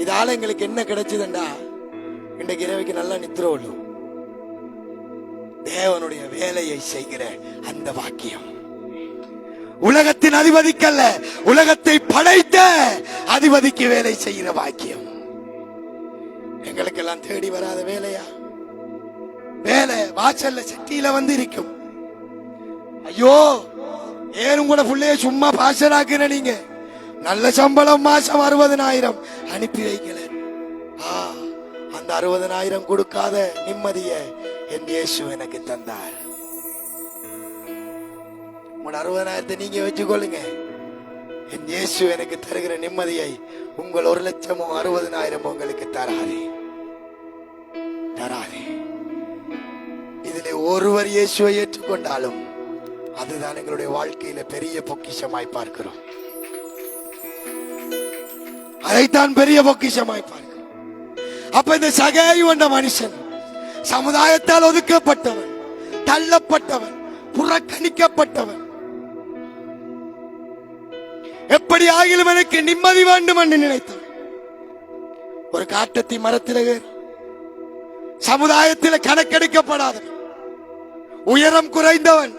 இதால எங்களுக்கு என்ன கிடைச்சதுண்டா, இன்றைக்கு இரவுக்கு நல்லா நித்திர உள்ளோம். தேவனுடைய வேலையை செய்கிற அந்த வாக்கியம், உலகத்தின் அதிபதிக்கல்ல, உலகத்தை படைத்த அதிபதிக்கு வேலை செய்கிற வாக்கியம். எங்களுக்கெல்லாம் தேடி வராத வேலையா? வேலை வாசல்ல செட்டியில வந்து இருக்கும். ஐயோ, ஏன் கூட பிள்ளைய சும்மா பாசராக்குன, நீங்க நல்ல சம்பளம் மாசம் 60,000 அனுப்பி வைக்கல. அந்த 60,000 கொடுக்காத நிம்மதிய என் இயேசு எனக்கு தந்தார். உங்களோட 60,000 நீங்க வச்சுக்கொள்ளுங்க. என் இயேசு எனக்கு தருகிற நிம்மதியை உங்கள் 1,00,000 60,000 உங்களுக்கு தராதே, தராதே. இதிலே ஒருவர் இயேசுவை ஏற்றுக்கொண்டாலும் அதுதான் எங்களுடைய வாழ்க்கையில பெரிய பொக்கிஷமாய் பார்க்கிறோம். அதைத்தான் பெரிய பொக்கிஷமாய் பார்க்கிறோம். அப்ப இந்த சகேயு என்ற மனுஷன் சமுதாயத்தால் ஒதுக்கப்பட்டவன், தள்ளப்பட்டவன், புறக்கணிக்கப்பட்டவன். எப்படி ஆகிலும் எனக்கு நிம்மதி வேண்டும் என்று நினைத்தவன். ஒரு காட்டத்தி மரத்தில் சமுதாயத்தில் கணக்கெடுக்கப்படாதவன், உயரம் குறைந்தவன்,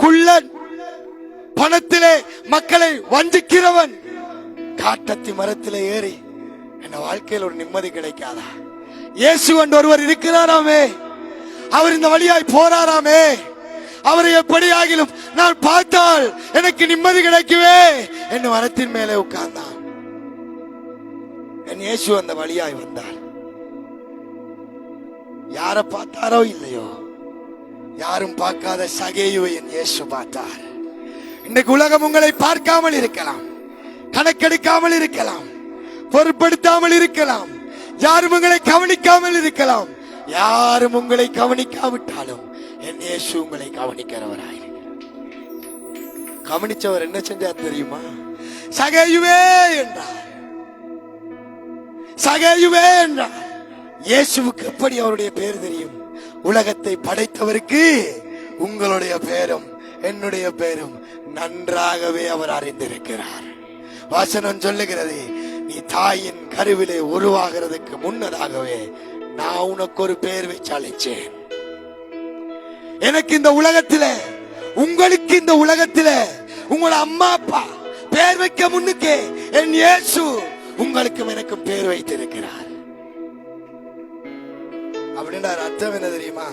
குள்ளன், பணத்திலே மக்களை வஞ்சிக்கிறவன், காட்டத்தி மரத்திலே ஏறி என் வாழ்க்கையில் ஒரு நிம்மதி கிடைக்காதா? இயேசு என்று ஒருவர் இருக்கிறாராமே, அவர் இந்த வழியாய் போறாராமே, அவரை எப்படி ஆகிலும் நான் பார்த்தால் எனக்கு நிம்மதி கிடைக்குவே என்று மரத்தின் மேலே உட்கார்ந்தான். என் இயேசு அந்த வழியாய் வந்தார். யாரை பார்த்தாரோ இல்லையோ, யாரும் பார்க்காத சகேயுவை என் இயேசு பார்த்தார். இன்றைக்கு உலகம் உங்களை பார்க்காமல் இருக்கலாம், கணக்கெடுக்காமல் இருக்கலாம், பொருட்படுத்தாமல் இருக்கலாம், யாரும் உங்களை கவனிக்காமல் இருக்கலாம். யாரும் உங்களை கவனிக்காவிட்டாலும் என் இயேசு உங்களை கவனிக்கிறவராயிருக்கிறார். கவனிச்சவர் என்ன செஞ்சார் தெரியுமா? சகேயுவே என்றார், சகேயுவே என்றார். இயேசுவுக்கு எப்படி அவருடைய பேர் தெரியும்? உலகத்தை படைத்தவருக்கு உங்களுடைய பேரும் என்னுடைய பேரும் நன்றாகவே அவர் அறிந்திருக்கிறார். வசனம் சொல்லுகிறது, நீ தாயின் கருவிலே உருவாகிறதுக்கு முன்னதாகவே நான் உனக்கு ஒரு பேர் வச்சு அழைச்சேன். எனக்கு இந்த உலகத்தில, உங்களுக்கு இந்த உலகத்தில உங்களோட அம்மா அப்பா பேர் வைக்க முன்னுக்கே என் இயேசு உங்களுக்கும் எனக்கும் பேர் வைத்திருக்கிறார். அப்படின்னா அர்த்தம் என்ன தெரியுமா?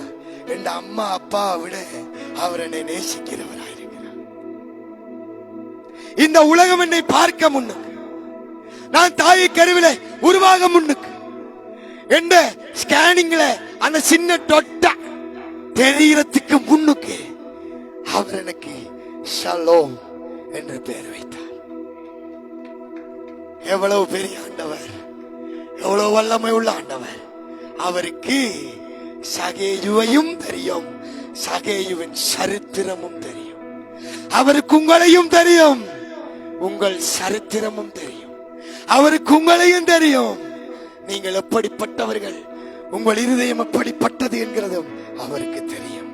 என் அம்மா அப்பா விட அவர் என்னை நேசிக்கிறவராயிருக்கிறார். இந்த உலகம் என்னை பார்க்க முன்னுக்கு, நான் தாயை கருவில உருவாக முன்னுக்கு, எந்த ஸ்கேனிங்ல அந்த சின்ன டொட்டா தெரியறதுக்கு முன்னுக்கு அவர் எனக்கு ஷலோம் என்று பெயர் வைத்தார். எவ்வளவு பெரிய ஆண்டவர், எவ்வளவு வல்லமை உள்ள ஆண்டவர். அவருக்கு சகேயுவையும் தெரியும், சகேயுவின் சரித்திரமும் தெரியும். அவருக்கு உங்களையும் தெரியும், உங்கள் சரித்திரமும் தெரியும். அவருக்கு உங்களையும் தெரியும், நீங்கள் எப்படிப்பட்டவர்கள், உங்கள் இருதயம் எப்படிப்பட்டது என்கிறதும் அவருக்கு தெரியும்.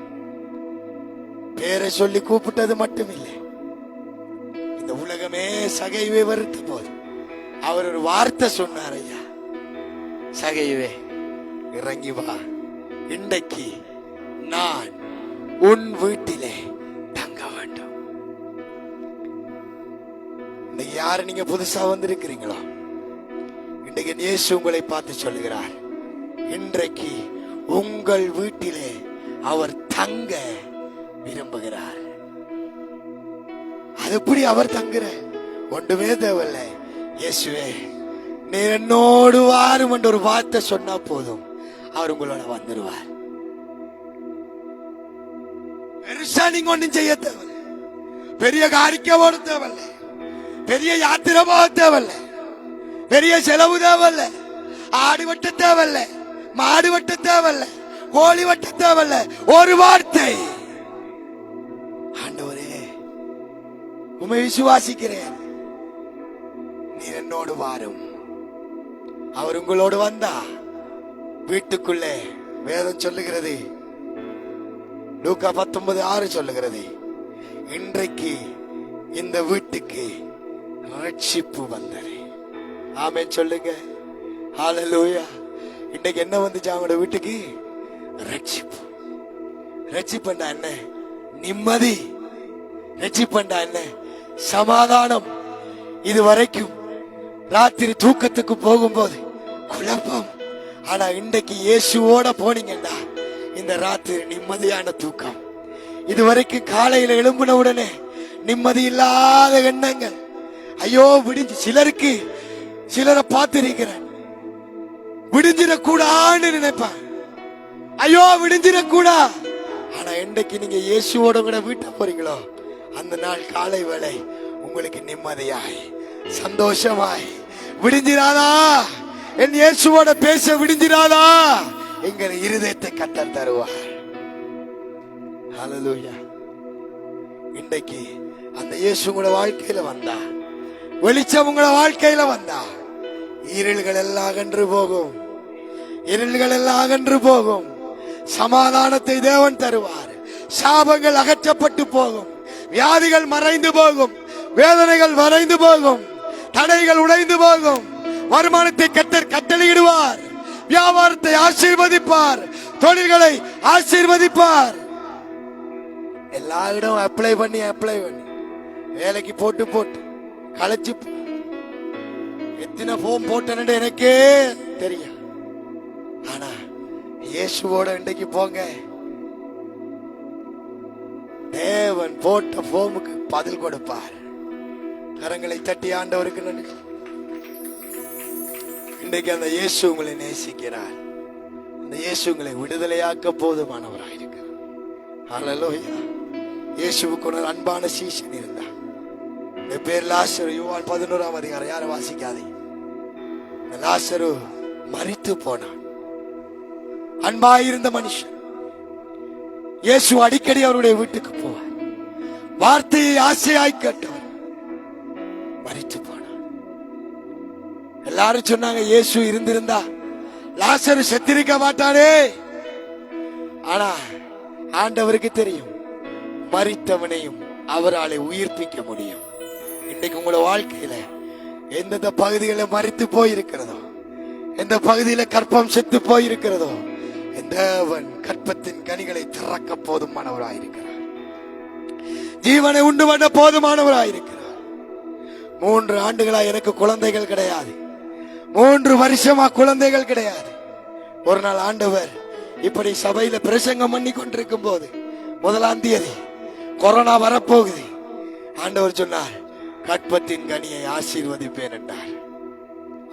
பேரை சொல்லி கூப்பிட்டது மட்டுமில்லை, இந்த உலகமே சகையுவே வருத்த போது அவர் ஒரு வார்த்தை சொன்னார். ஐயா, சகையுவே இறங்கி வா, இன்றைக்கு நான் உன் வீட்டிலே தங்க வேண்டும். இன்னைக்கு யாரு நீங்க புதுசா வந்திருக்கிறீங்களோ, இன்றைக்கு இயேசு உங்களை பார்த்து சொல்லுகிறார், இன்றைக்கு உங்கள் வீட்டிலே அவர் தங்க விரும்புகிறார். அது எப்படி அவர் தங்குற? ஒன்றுமே தேவையில்லை. இயேசுவே நீர் என்னோடு வாரும் என்று ஒரு வார்த்தை சொன்னா போதும், அவர் உங்களோட வந்துருவார். பெருசா நீங்க ஒன்றும் செய்ய தேவையில்லை, பெரிய காரிக்க போட தேவையில்லை, பெரிய யாத்திரை போக தேவையில்லை, பெரிய செலவு தேவையில்லை, ஆடு வெட்ட தேவையில்லை, மாடு வெட்ட தேவையில்லை, கோழி வெட்ட தேவையில்லை. ஒரு வார்த்தை, ஆண்டவரே உம்மை விசுவாசிக்கிறேன், நீர் என்னோடு வாரும். அவர் உங்களோடு வந்தா வீட்டுக்குள்ளே வேதம் சொல்லுகிறது, லூக்கா 19:6 சொல்லுகிறது, இன்றைக்கு இந்த வீட்டுக்கு ரட்சிப்பு வந்தது. ஆமென் சொல்லுங்க. ஹல்லேலூயா. இன்னைக்கு என்ன வந்துச்சு அவங்களோட வீட்டுக்கு? ரட்சிப்பு. ரட்சிப்பண்டா என்ன? நிம்மதி. ரட்சிப்பண்டா என்ன? சமாதானம். இது வரைக்கும் ராத்திரி தூக்கத்துக்கு போகும்போது குழப்பம். ஆனா இன்றைக்கு இயேசுவோட போனீங்கடா, இந்த ராத்திரி நிம்மதியான தூக்கம். இதுவரைக்கும் காலையில எழும்பின உடனே நிம்மதி இல்லாத எண்ணங்கள். ஐயோ விடிஞ்சு, சிலரை பார்த்திருக்கிறேன், விடிஞ்சிடக்கூடான்னு நினைப்பான். ஐயோ விடிஞ்சிடக்கூடா. ஆனா இன்றைக்கு நீங்க இயேசுவோட கூட வீட்டை போறீங்களோ, அந்த நாள் காலை வேளை உங்களுக்கு நிம்மதியாய் சந்தோஷமாய் விடிஞ்சிராதா? என் இயேசுவோட பேச விடிஞ்சிராதா? எங்கள் இருதயத்தை கத்தர் தருவார். ஹல்லேலூயா. இன்றைக்கு அந்த இயேசு உங்களோட வாழ்க்கையில வந்தா, வெளிச்சம் உங்களோட வாழ்க்கையில வந்தா, இருள்கள் எல்லாம் அகன்று போகும். இருள்கள் எல்லாம் அகன்று போகும். சமாதானத்தை தேவன் தருவார். சாபங்கள் அகற்றப்பட்டு போகும். வியாதிகள் மறைந்து போகும். வேதனைகள் மறைந்து போகும். தடைகள் உடைந்து போகும். வருமானத்தை கத்தர் கட்டளையிடுவார். வியாபாரத்தை ஆசீர்வதிப்பார். தொழில்களை ஆசீர்வதிப்பார். எல்லா இடம் அப்ளை பண்ணி வேலைக்கு போட்டு களைச்சு எத்தனை போம் போட்டேன்னு எனக்கே தெரியும். ஆனா இயேசுவோட இன்றைக்கு போங்க, தேவன் போட்ட போமுக்கு பதில் கொடுப்பார். கரங்களை தட்டி ஆண்டவருக்கு நன்றி. இன்றைக்கு அந்த இயேசு உங்களை நேசிக்கிறார். அந்த இயேசு உங்களை விடுதலையாக்க போதுமானவராயிருக்கிறார். ஹல்லேலூயா. இயேசுவுக்கு ஒரு அன்பான சீஷன் இருந்தார். இந்த பேர் லாசரு. யோவான் 11ஆம் அதிகாரம். யாரை வாசிக்காதே. லாசரு மரித்து போனான். அன்பாயிருந்த மனுஷன். இயேசு அடிக்கடி அவருடைய வீட்டுக்கு போவார். வார்த்தையை ஆசையாய் கேட்டவர் மரித்து போனார். எல்லாரும் சொன்னாங்க, இயேசு இருந்திருந்தா லாசரு செத்திருக்க மாட்டானே. ஆனா ஆண்டவருக்கு தெரியும், மரித்தவனையும் அவராலே உயிர்ப்பிக்க முடியும். இன்னைக்கு உங்களோட வாழ்க்கையில எந்தெந்த பகுதிகளை மரித்து போயிருக்கிறதோ, எந்த பகுதியில கற்பம் செத்து போயிருக்கிறதோ, தேவன் கற்பத்தின் கனிகளை திறக்க போதுமானவராயிருக்கிறார். ஜீவனை உண்டு பண்ண போதுமானவராயிருக்கிறார். 3 ஆண்டுகளா எனக்கு குழந்தைகள் கிடையாது. 3 வருஷமா குழந்தைகள் கிடையாது. ஒரு நாள் ஆண்டவர் இப்படி சபையில பிரசங்கம் பண்ணி கொண்டிருக்கும் போது, 1ஆம் தேதி கொரோனா வரப்போகுது. ஆண்டவர் சொன்னார், கற்பத்தின் கனியை ஆசீர்வதிப்பேன் என்றார்.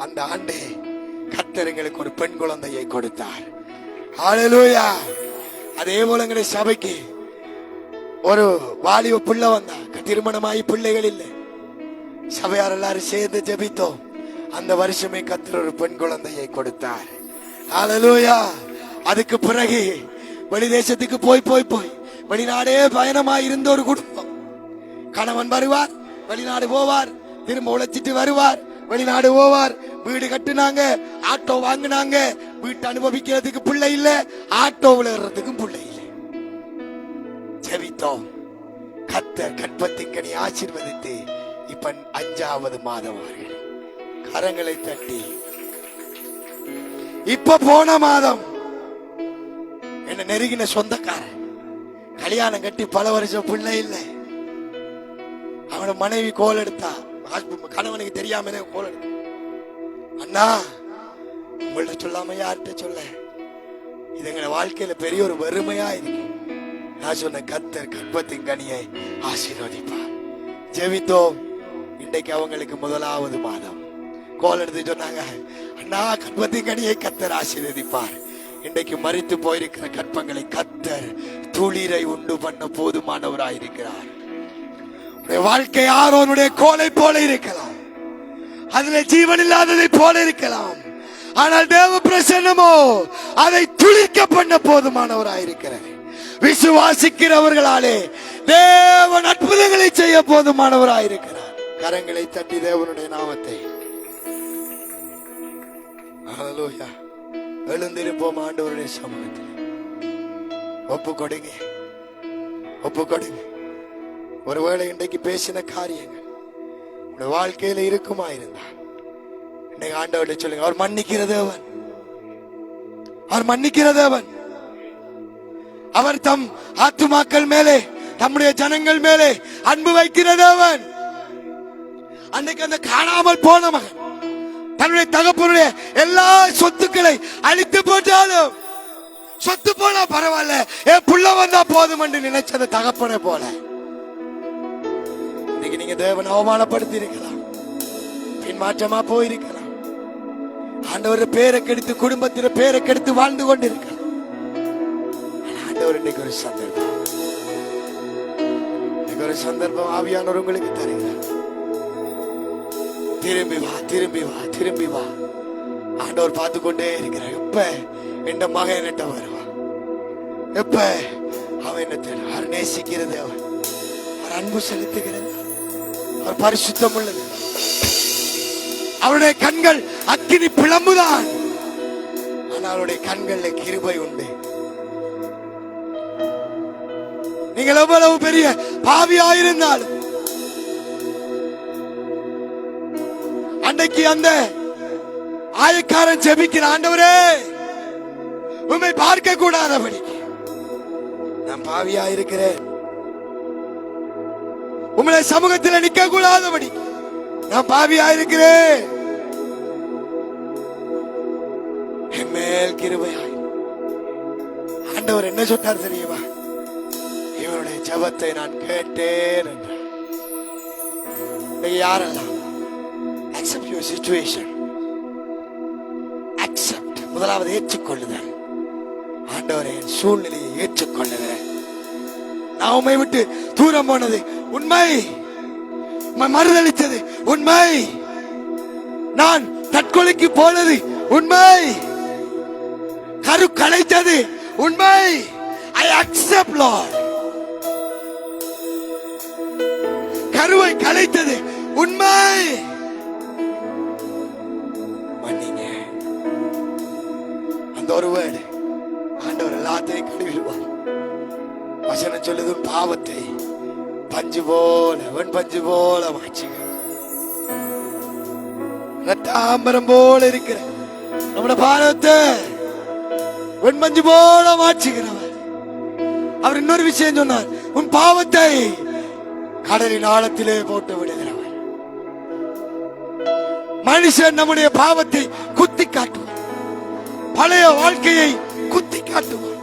அந்த ஆண்டு கர்த்தர் எங்களுக்கு ஒரு பெண் குழந்தையை கொடுத்தார். ஹல்லேலூயா. அதே போல எங்களுடைய சபைக்கு ஒரு வாலிப பிள்ளை வந்தா, திருமணமாயி பிள்ளைகள் இல்லை. சபையார் எல்லாரும் சேர்ந்து ஜெபித்தோம். அந்த வருஷமே கர்த்தர் ஒரு பெண் குழந்தையை கொடுத்தார். ஹல்லேலூயா. அதுக்கு பிறகு வெளிதேசத்துக்கு போய் வெளிநாடே பயணமாய் இருந்த ஒரு குடும்பம். கணவன் வருவார், வெளிநாடு போவார், திரும்ப உழைச்சிட்டு வருவார், வெளிநாடு போவார். வீடு கட்டுனாங்க, ஆட்டோ வாங்கினாங்க. வீட்டு அனுபவிக்கிறதுக்கு பிள்ளை இல்ல, ஆட்டோவில் ஏறதுக்கும் பிள்ளை இல்லை. ஜெபித்தோம். கர்த்தர் கற்பத்தின் கனி ஆசீர்வதித்து இப்ப 5வது மாதம் அவர்கள் கரங்களை தட்டி, இப்ப போன மாதம் என்ன நெருங்கின சொந்தக்காரன் கல்யாணம் கட்டி பல வருஷம் பிள்ளை இல்லை. அவனோட மனைவி கோல் எடுத்தா, கணவனுக்கு தெரியாம கோல் எடுத்த, அண்ணா உங்கள்ட்ட சொல்லாம யார்கிட்ட சொல்ல, இது எங்க வாழ்க்கையில பெரிய ஒரு வறுமையா இருக்கு. நான் சொன்ன, கர்த்தர் கற்பத்தின் கனியை ஆசீர்வதிப்பார். ஜெபித்தோம். இன்றைக்கு அவங்களுக்கு 1வது மாதம். கோல் எடுத்து சொன்னாங்க, அண்ணா கற்பத்தின் கனியை கர்த்தர் ஆசீர்வதிப்பார். இன்றைக்கு மரித்து போயிருக்கிற கற்பங்களை கர்த்தர் துளிரை உண்டு பண்ண போதுமானவராயிருக்கிறார். வாழ்க்கை ஆரோனுடைய கோலை போல இருக்கலாம், அதுல ஜீவன் இல்லாததை போல இருக்கலாம், ஆனால் தேவ பிரசன்னமோ அதை துளிர்க்க பண்ண போதுமானவராயிருக்கிறார். விசுவாசிக்கிறவர்களாலே தேவன் அற்புதங்களை செய்ய போதுமானவராயிருக்கிறார். கரங்களை தட்டி தேவனுடைய நாமத்தை ஹல்லேலூயா எழுந்திருப்போம். ஆண்டவருடைய சமூகத்தில் ஒப்பு கொடுங்க, ஒப்பு கொடுங்க. ஒருவேளை இன்றைக்கு பேசின காரியங்கள் உங்களுடைய வாழ்க்கையில இருக்குமா இருந்தால் இன்னைக்கு ஆண்டவர்கிட்ட சொல்லுங்க. அவர் மன்னிக்கிற தேவன், அவர் மன்னிக்கிற தேவன். அவர் தம் ஆத்துமாக்கள் மேலே, தம்முடைய ஜனங்கள் மேலே அன்பு வைக்கிற தேவன். அன்னைக்கு அந்த காணாமல் போன மகன் தன்னுடைய தகப்பனுடைய எல்லா சொத்துக்களை அழித்து போட்டாலும், சொத்து போனா பரவாயில்ல, என் புள்ள வந்தா போதும் என்று நினைச்ச தகப்பனை போல இன்னைக்கு நீங்க தேவன் அவமானப்படுத்தி இருக்கலாம், பின்மாற்றமா போயிருக்கலாம், ஆண்டவர் பேரை கெடுத்து குடும்பத்தில பேரை கெடுத்து வாழ்ந்து கொண்டிருக்கலாம். ஆண்டவர் இன்னைக்கு ஒரு சந்தர்ப்பம், ஒரு சந்தர்ப்பம் ஆவியானவர் உங்களுக்கு தருகிறார். திரும்பி வா, திரும்பி வா, திரும்பி வா. ஆண்டவர் பார்த்து கொண்டே இருக்கிறார். எப்ப என் மகன் என்னட்ட வருவா, எப்ப அவன் என்ன அவர் நேசிக்கிறது, அவர் அன்பு செலுத்துகிறது, அவர் பரிசுத்தம் உள்ளது. அவருடைய கண்கள் அக்கினி பிளம்புதான், ஆனால் அவருடைய கண்கள்ல கிருபை உண்டு. நீங்கள் எவ்வளவு பெரிய பாவியாயிருந்தாலும் அன்றைக்கு அந்த ஆயக்காரன் ஜெபிக்கிற, ஆண்டவரே உம்மை பார்க்க கூடாதபடி நான் பாவியாயிருக்கிறேன், உம்முடைய சமூகத்தில் நிற்க கூடாதபடி நான் பாவியாயிருக்கிறேன், என் மேல் கிருபையாய். ஆண்டவர் என்ன சொன்னார் தெரியுமா? இவருடைய ஜெபத்தை நான் கேட்டேன் என்றார். யாரெல்லாம் accept your situation, accept, முதலாவது ஏற்றுக்கொள்ளுதல். ஆண்டவரே என் சூழ்நிலையை ஏற்றுக்கொள்ளுகிறேன். நான் உம்மை விட்டு தூரம் போனது உண்மை, மறுதளித்தது உண்மை, நான் தற்கொலைக்கு போனது உண்மை, கரு கலைத்தது உண்மை. I accept Lord. கருவை கலைத்தது உண்மை. மன்னிங்க. அந்த ஒரு வேர்டு ஆண்டவர் எல்லாத்தையும் கழுவிடுவார். வசனம் சொல்லுது, பாவத்தை பஞ்சு போல, வெண் பஞ்சு போல மாச்சுங்க. ரத்தாம்பரம் போல இருக்கிற நம்முடைய பாவத்தை வெண் பஞ்சு போல மாச்சுகிறவர். அவர் இன்னொரு விஷயம் சொன்னார், உன் பாவத்தை கடலின் ஆழத்திலே போட்டு விடுகிறவர். மனுஷன் நம்முடைய பாவத்தை குத்தி காட்டுவார், பழைய வாழ்க்கையை குத்தி காட்டுவார்,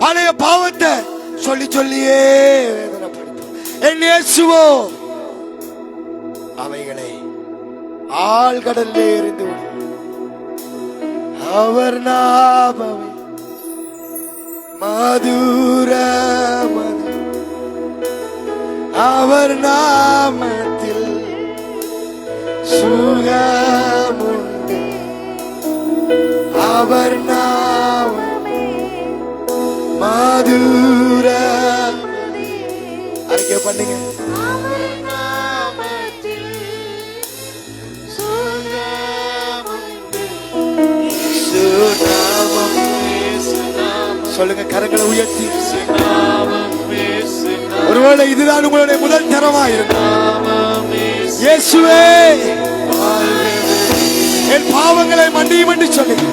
பழைய பாவத்தை சொல்லி சொல்லியே வேதனைப்படுத்தும். என் இயேசுவோ அவைகளை ஆழ்கடல்லே எறிந்து விடும். அவர் நாமமே மதுரமது, அவர் நாமத்தில் சுகமுண்டு, அவர் நாமமே மதுர. அறிக்கை பண்ணுங்க. சொல்லுங்க, கரங்களை உயர்த்தி. ஒருவேளை இதுதான் உங்களுடைய முதல் தரமா இருக்கும். இயேசுவே என் பாவங்களை மன்னியும் என்று சொல்லுங்க.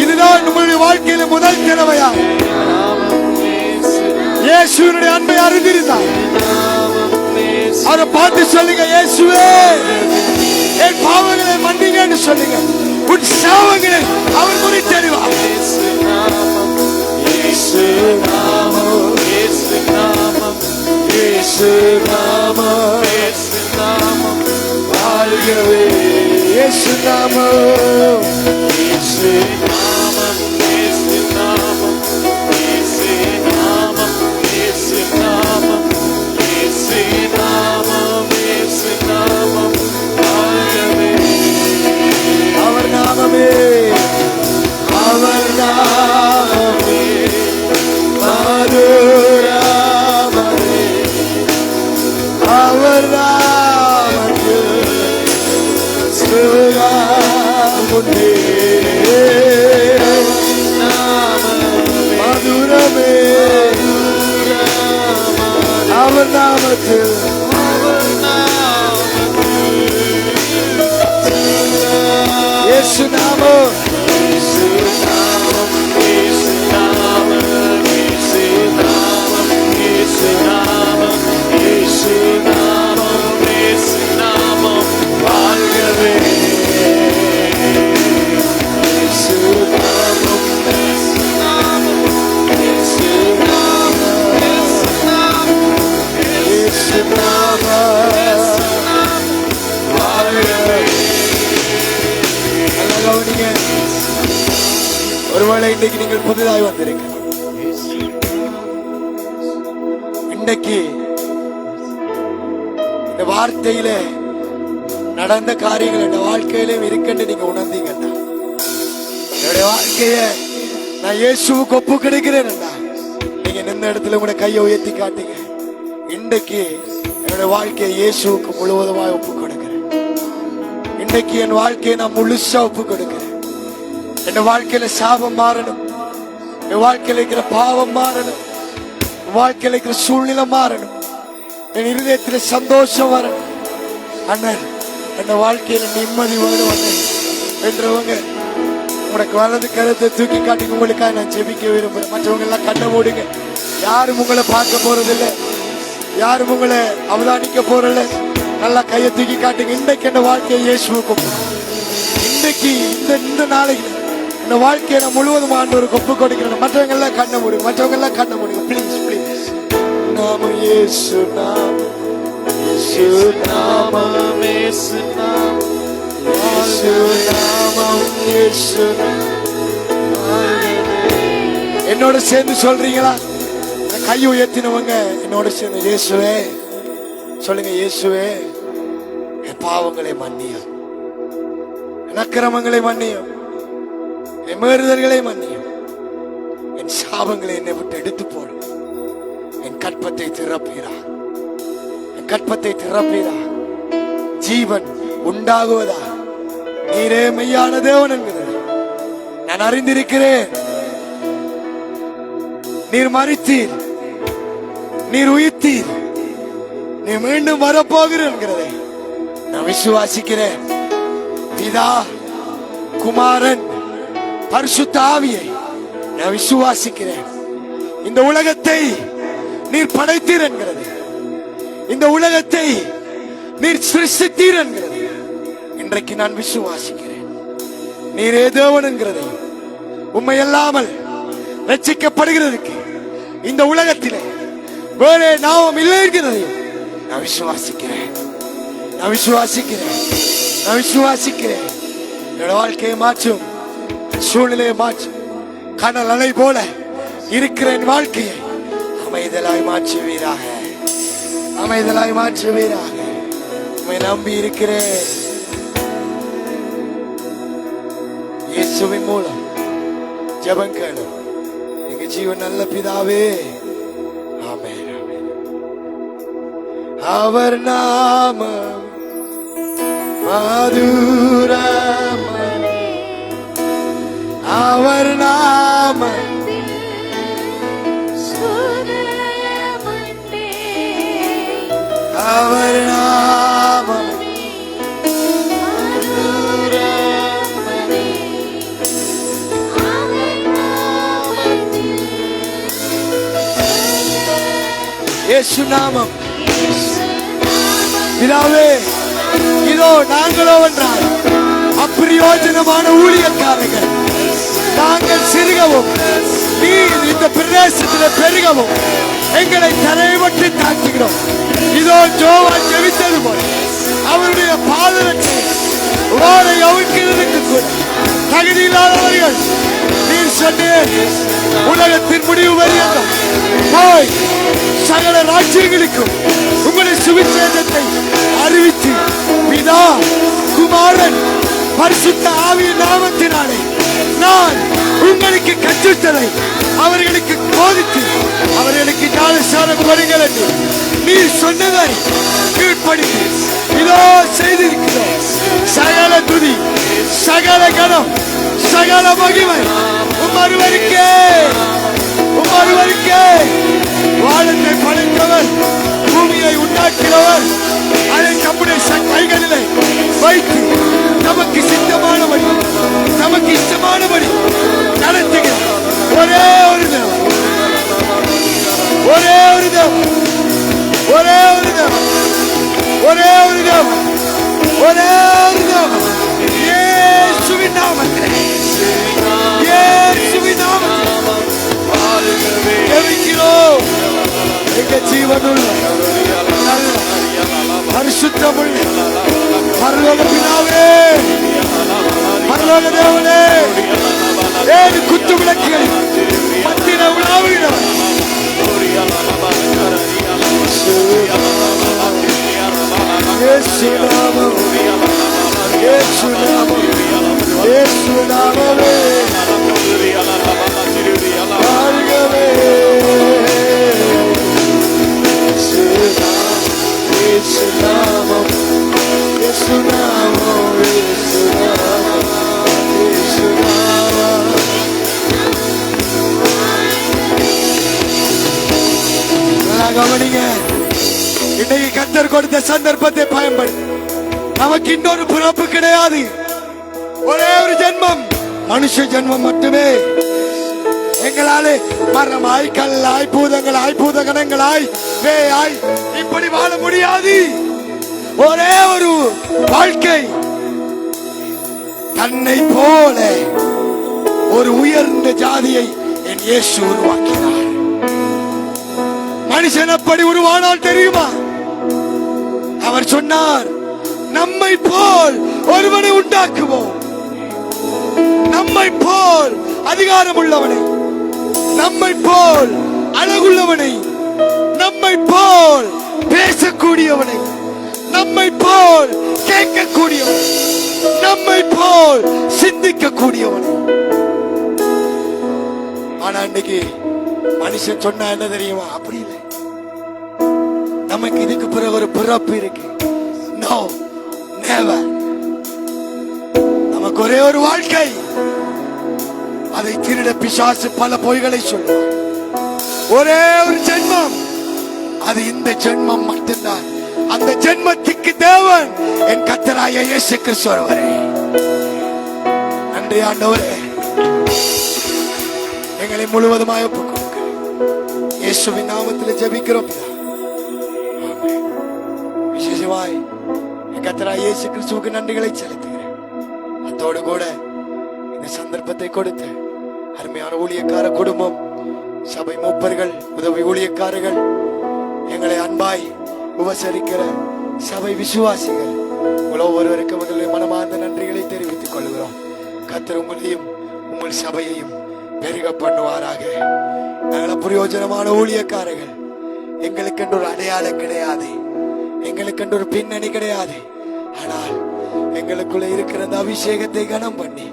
இதுதான் உங்களுடைய வாழ்க்கையில முதல் திறமையா. இயேசுவினுடைய அன்பை அறிந்திருந்தார். அவரை பார்த்து சொல்லுங்க, இயேசுவே என் பாவங்களை மன்னிங்க என்று சொல்லுங்க. உன் சாவங்களை அவர் குறித்தறிவார். வாழ்கவே இயேசு நாமம்,
இயேசு நாமம், இயேசு நாமம், இயேசு நாமம், இயேசு நாமம், இயேசு நாமம், இயேசு நாமம், வாழ்கவே.
அவர் நாமமே, அவர் நாமமே மதுராமமே, அவர் நாமத்தில் சுகமுண்டே. மதுரமே, அவர் நாமத்தில், இயேசு நாமம்,
இயேசு நாமம், இயேசு நாமம், இயேசு நாமம், இயேசு நாமம், இயேசு நாமம், இயேசு நாமம், வாழ்கவே. இயேசு நாமம், இயேசு நாமம், இயேசு நாமம், இயேசு நாமம், இயேசு நாமம், இயேசு நாமம், வாழ்கவே.
நல்லா கவனிங்க. ஒருவேளை இன்றைக்கு நீங்கள் புதிதாய் வந்திருக்க, இன்றைக்கு இந்த வார்த்தையில நடந்த காரியங்கள் இந்த வாழ்க்கையிலும் இருக்குன்னு நீங்க உணர்ந்தீங்கன்னா, என்னுடைய வாழ்க்கைய நான் இயேசுவுக்கு ஒப்பு கிடைக்கிறேன். நீங்க நின்ற இடத்துல உங்களுடைய கையை உயர்த்தி காட்டுங்க. இன்றைக்கு என்னுடைய வாழ்க்கையை இயேசுவுக்கு முழுவதுமாக ஒப்பு கொடுக்கிறேன். இன்றைக்கு என் வாழ்க்கையை நான் முழுசா ஒப்பு கொடுக்கிறேன். என் வாழ்க்கையில சாபம் மாறணும், என் வாழ்க்கையில இருக்கிற பாவம் மாறணும், என் வாழ்க்கையில இருக்கிற சூழ்நிலை மாறணும், என் இருதயத்துல சந்தோஷம் வரணும். அண்ணன், என் வாழ்க்கையில நிம்மதி வேணும் அண்ணன் என்றவங்க உனக்கு வலது கருத்தை தூக்கி காட்டி உங்களுக்காக நான் ஜெபிக்க விரும்புறேன். மற்றவங்க எல்லாம் கண்ணை மூடுங்க. யாரும் உங்களை பார்க்க போறதில்லை, யாரும் உங்களை அவதானிக்க போறதில்லை. நல்லா கையை தூக்கி காட்டுங்க. இன்றைக்கு என் வாழ்க்கையை இயேசுவுக்கு இன்றைக்கு இந்த நாளைக்கு இந்த வாழ்க்கையை நான் முழுவதும் ஆண்டவருக்கு ஒப்பு கொடுக்கிறேன். மற்றவங்க எல்லாம் கண்ணை மூடுங்க, மற்றவங்க எல்லாம் கண்ணை மூடுங்க ப்ளீஸ் ப்ளீஸ். நாம இயேசு நாமம்,
இயேசு நாமம், இயேசு நாமம்,
இயேசு நாமம், இயேசு நாமம். என்னோட சேர்ந்து சொல்றீங்களா? கை உயர்த்தினவங்க என்னோட சேர்ந்து இயேசுவே சொல்லுங்க. இயேசுவே, என் பாவங்களை மன்னியும், என் அக்கிரமங்களை மன்னியும், என் மீறுதல்களை மன்னியும், என் சாபங்களை என்னை விட்டு எடுத்து போடும். என் கற்பத்தை திறப்பீரா, என் கற்பத்தை திறப்பீரா. ஜீவன் உண்டாகுவதா, நீரே மெய்யான தேவன் என்கிறது நான் அறிந்திருக்கிறேன். நீர் மரித்தீர், நீர் உயிர்த்தீர், நீ மீண்டும் வரப்போகிறேன் என்கிறதை நான் விசுவாசிக்கிறேன். பிதா, குமாரன், பரிசுத்த ஆவியை நான் விசுவாசிக்கிறேன். இந்த உலகத்தை நீர் படைத்தீர் என்கிறது, இந்த உலகத்தை நீர் சிருஷ்டித்தீர் என்கிறது இன்றைக்கு நான் விசுவாசிக்கிறேன். நீரே தேவன் என்கிறதை, உம்மை இல்லாமல் ரட்சிக்கப்படுகிறதுக்கு இந்த உலகத்திலே வேறே நாமம் இல்லை என்கிறதையும் நான் விசுவாசிக்கிறேன். நான் விசுவாசிக்கிறேன், நான் விசுவாசிக்கிறேன். என்னோட வாழ்க்கையை மாற்றும், சூழ்நிலையை மாற்றும். கனல் அலை போல இருக்கிற என் வாழ்க்கையை அமைதலாய் மாற்றுவீராக, அமைதலாய் மாற்றுவீராக. உம்மை நம்பி இருக்கிறேன். இயேசுவின் மூலம் ஜெபம் கேளும் எங்க ஜீவன் நல்ல பிதாவே. ஆமென். அவர் நாமம் மதுரம், அவர் நாமம் அவர் நாமம் இயேசு நாமம். பிதாவே, இதோ நாங்களோ என்றால் அப்பிரயோஜனமான ஊழியக்காரர்கள், நாங்கள் சிறுகவும் நீர் இந்த பிரதேசத்தில் பெருகவும் எங்களை தரைவற்றி தாக்குகிறோம். இதோ ஜோவான் ஜெபித்தது போல அவருடைய பாதரட்சை வாரை அவிழ்க்கிறதுக்கு கூட தகுதி இல்லாதவர்கள் நீர் சொன்னீர் உலகத்தின் முடிவு வரையும் போய் சகல ராஜ்யங்களுக்கும் உங்களுடைய சுவிசேஷத்தை அறிவித்து பிதா குமாரன் பரிசுத்த ஆவியின் நாமத்தினாலே நான் உங்களுக்கு கற்றுத்தலை அவர்களுக்கு போதித்து அவர்களுக்கு ஞானஸ்நானம் கொடுங்கள் என்று நீ சொன்னதை கீழ்ப்படி இதோ செய்திருக்கிறோம். சகல துதி சகல கணம் சகல மகிமை உமருவருக்கே வானத்தை படைத்தவர் பூமியை உண்டாக்கிறவர் அதை நம்முடைய கைகளிலே வைத்து நமக்கு சித்தமானபடி நமக்கு இஷ்டமானபடி நடத்துகிற ஒரே ஒரு தேவன் ஒரே ஒரு தேவன் ஒரே ஒரு தேவன் ஒரே ஒரு தேவன் ஒரே ஒரு தேவன் இயேசுவின் நாமத்திலே இயேசுவின் நாமத்திலே ஜெபிக்கிறோம். எங்கள் ஜீவனுள்ள நல்ல பரிசுத்தமுள்ள பரலோக பிதாவே பரலோக தேவனே ஏழு குத்து விளக்குகளை மத்தியில உலாவுகிறவர் இயேசு நாமம் இயேசு நாமம் இயேசு நாமமே வாழ்கவே இயேசு நாமம் இயேசு நாமம் இயேசு நாமம் இயேசு நாமம். கவனிங்க, இன்னைக்கு கர்த்தர் கொடுத்த சந்தர்ப்பத்தை பயன்படுத்தி நமக்கு இன்னொரு பிறப்பு கிடையாது. ஒரே ஒரு ஜென்மம், மனுஷ ஜென்மம் மட்டுமே. எங்களாலே மரமாய் கல்லாய் பூதங்களாய் பூத கணங்களாய் வேயாய் இப்படி வாழ முடியாது. ஒரே ஒரு வாழ்க்கை, தன்னை போல ஒரு உயர்ந்த ஜாதியை என் இயேசு உருவாக்கினார். மனுஷன் அப்படி உருவானால் தெரியுமா? அவர் சொன்னார், நம்மை போல் ஒருவனை உண்டாக்குவோம், நம்மை போல் அதிகாரம் உள்ளவனை, நம்மை போல் அழகுள்ளவனை, நம்மை போல் பேசக்கூடியவனை, நம்மை போல் கேட்கக்கூடியவனை, நம்மை போல் சிந்திக்கக்கூடியவனை. ஆனா இன்னைக்கு மனுஷன் சொன்னா என்ன தெரியுமா? அப்படி இல்லை, நமக்கு இதுக்கு பிறகு ஒரு பிறப்பு இருக்கு. No, never. நமக்கு ஒரே ஒரு வாழ்க்கை, அதை திருட பிசாசு பல பொய்களை சொல்லுவார். ஒரே ஒரு ஜென்மம், அது இந்த ஜென்மம் மட்டும்தான். அந்த ஜென்மத்துக்கு தேவன் என் கர்த்தராகிய இயேசு கிறிஸ்து ஒருவரே. நன்றி ஆண்டவரே, எங்களை முழுவதுமாய் ஒப்புக்கொடுக்கிறோம். இயேசுவின் நாமத்தில் ஜெபிக்கிறோம். விசேஷமாய் என் கர்த்தராகிய இயேசு கிறிஸ்துவுக்கு நன்றிகளை செலுத்துகிறேன். அதோடு கூட இந்த சந்தர்ப்பத்தை கொடுத்து அருமையான ஊழியக்கார குடும்பம், சபை மூப்பர்கள், உதவி ஊழியக்காரர்கள், எங்களை அன்பாய் உபசரிக்கிற சபை விசுவாசிகள் ஒவ்வொருவருக்கு முதலில் மனமார்ந்த நன்றிகளை தெரிவித்துக் கொள்கிறோம். கர்த்தர் உங்களையும் உங்கள் சபையையும் பெருக பண்ணுவாராக. நாங்கள் பிரயோஜனமான ஊழியக்காரர்கள். எங்களுக்கென்று ஒரு அடையாளம் கிடையாது, எங்களுக்கென்று ஒரு பின்னணி கிடையாது. ஆனால் எங்களுக்குள்ள இருக்கிற அந்த அபிஷேகத்தை கனம் பண்ணி,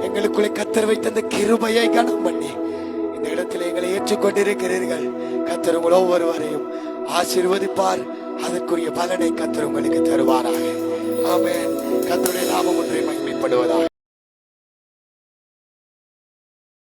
எங்களுக்குள்ளே கர்த்தர் வைத்த அந்த கிருபையை கனம் பண்ணி இந்த இடத்தில் எங்களை ஏற்றுக்கொண்டிருக்கிறீர்கள். கர்த்தர் உங்கள் ஒவ்வொருவரையும் ஆசீர்வதிப்பார். அதற்குரிய பலனை கர்த்தர் உங்களுக்கு தருவாராக. ஆமென். கர்த்தருடைய நாமம் ஒன்றை மகிமைப்படுவதாக.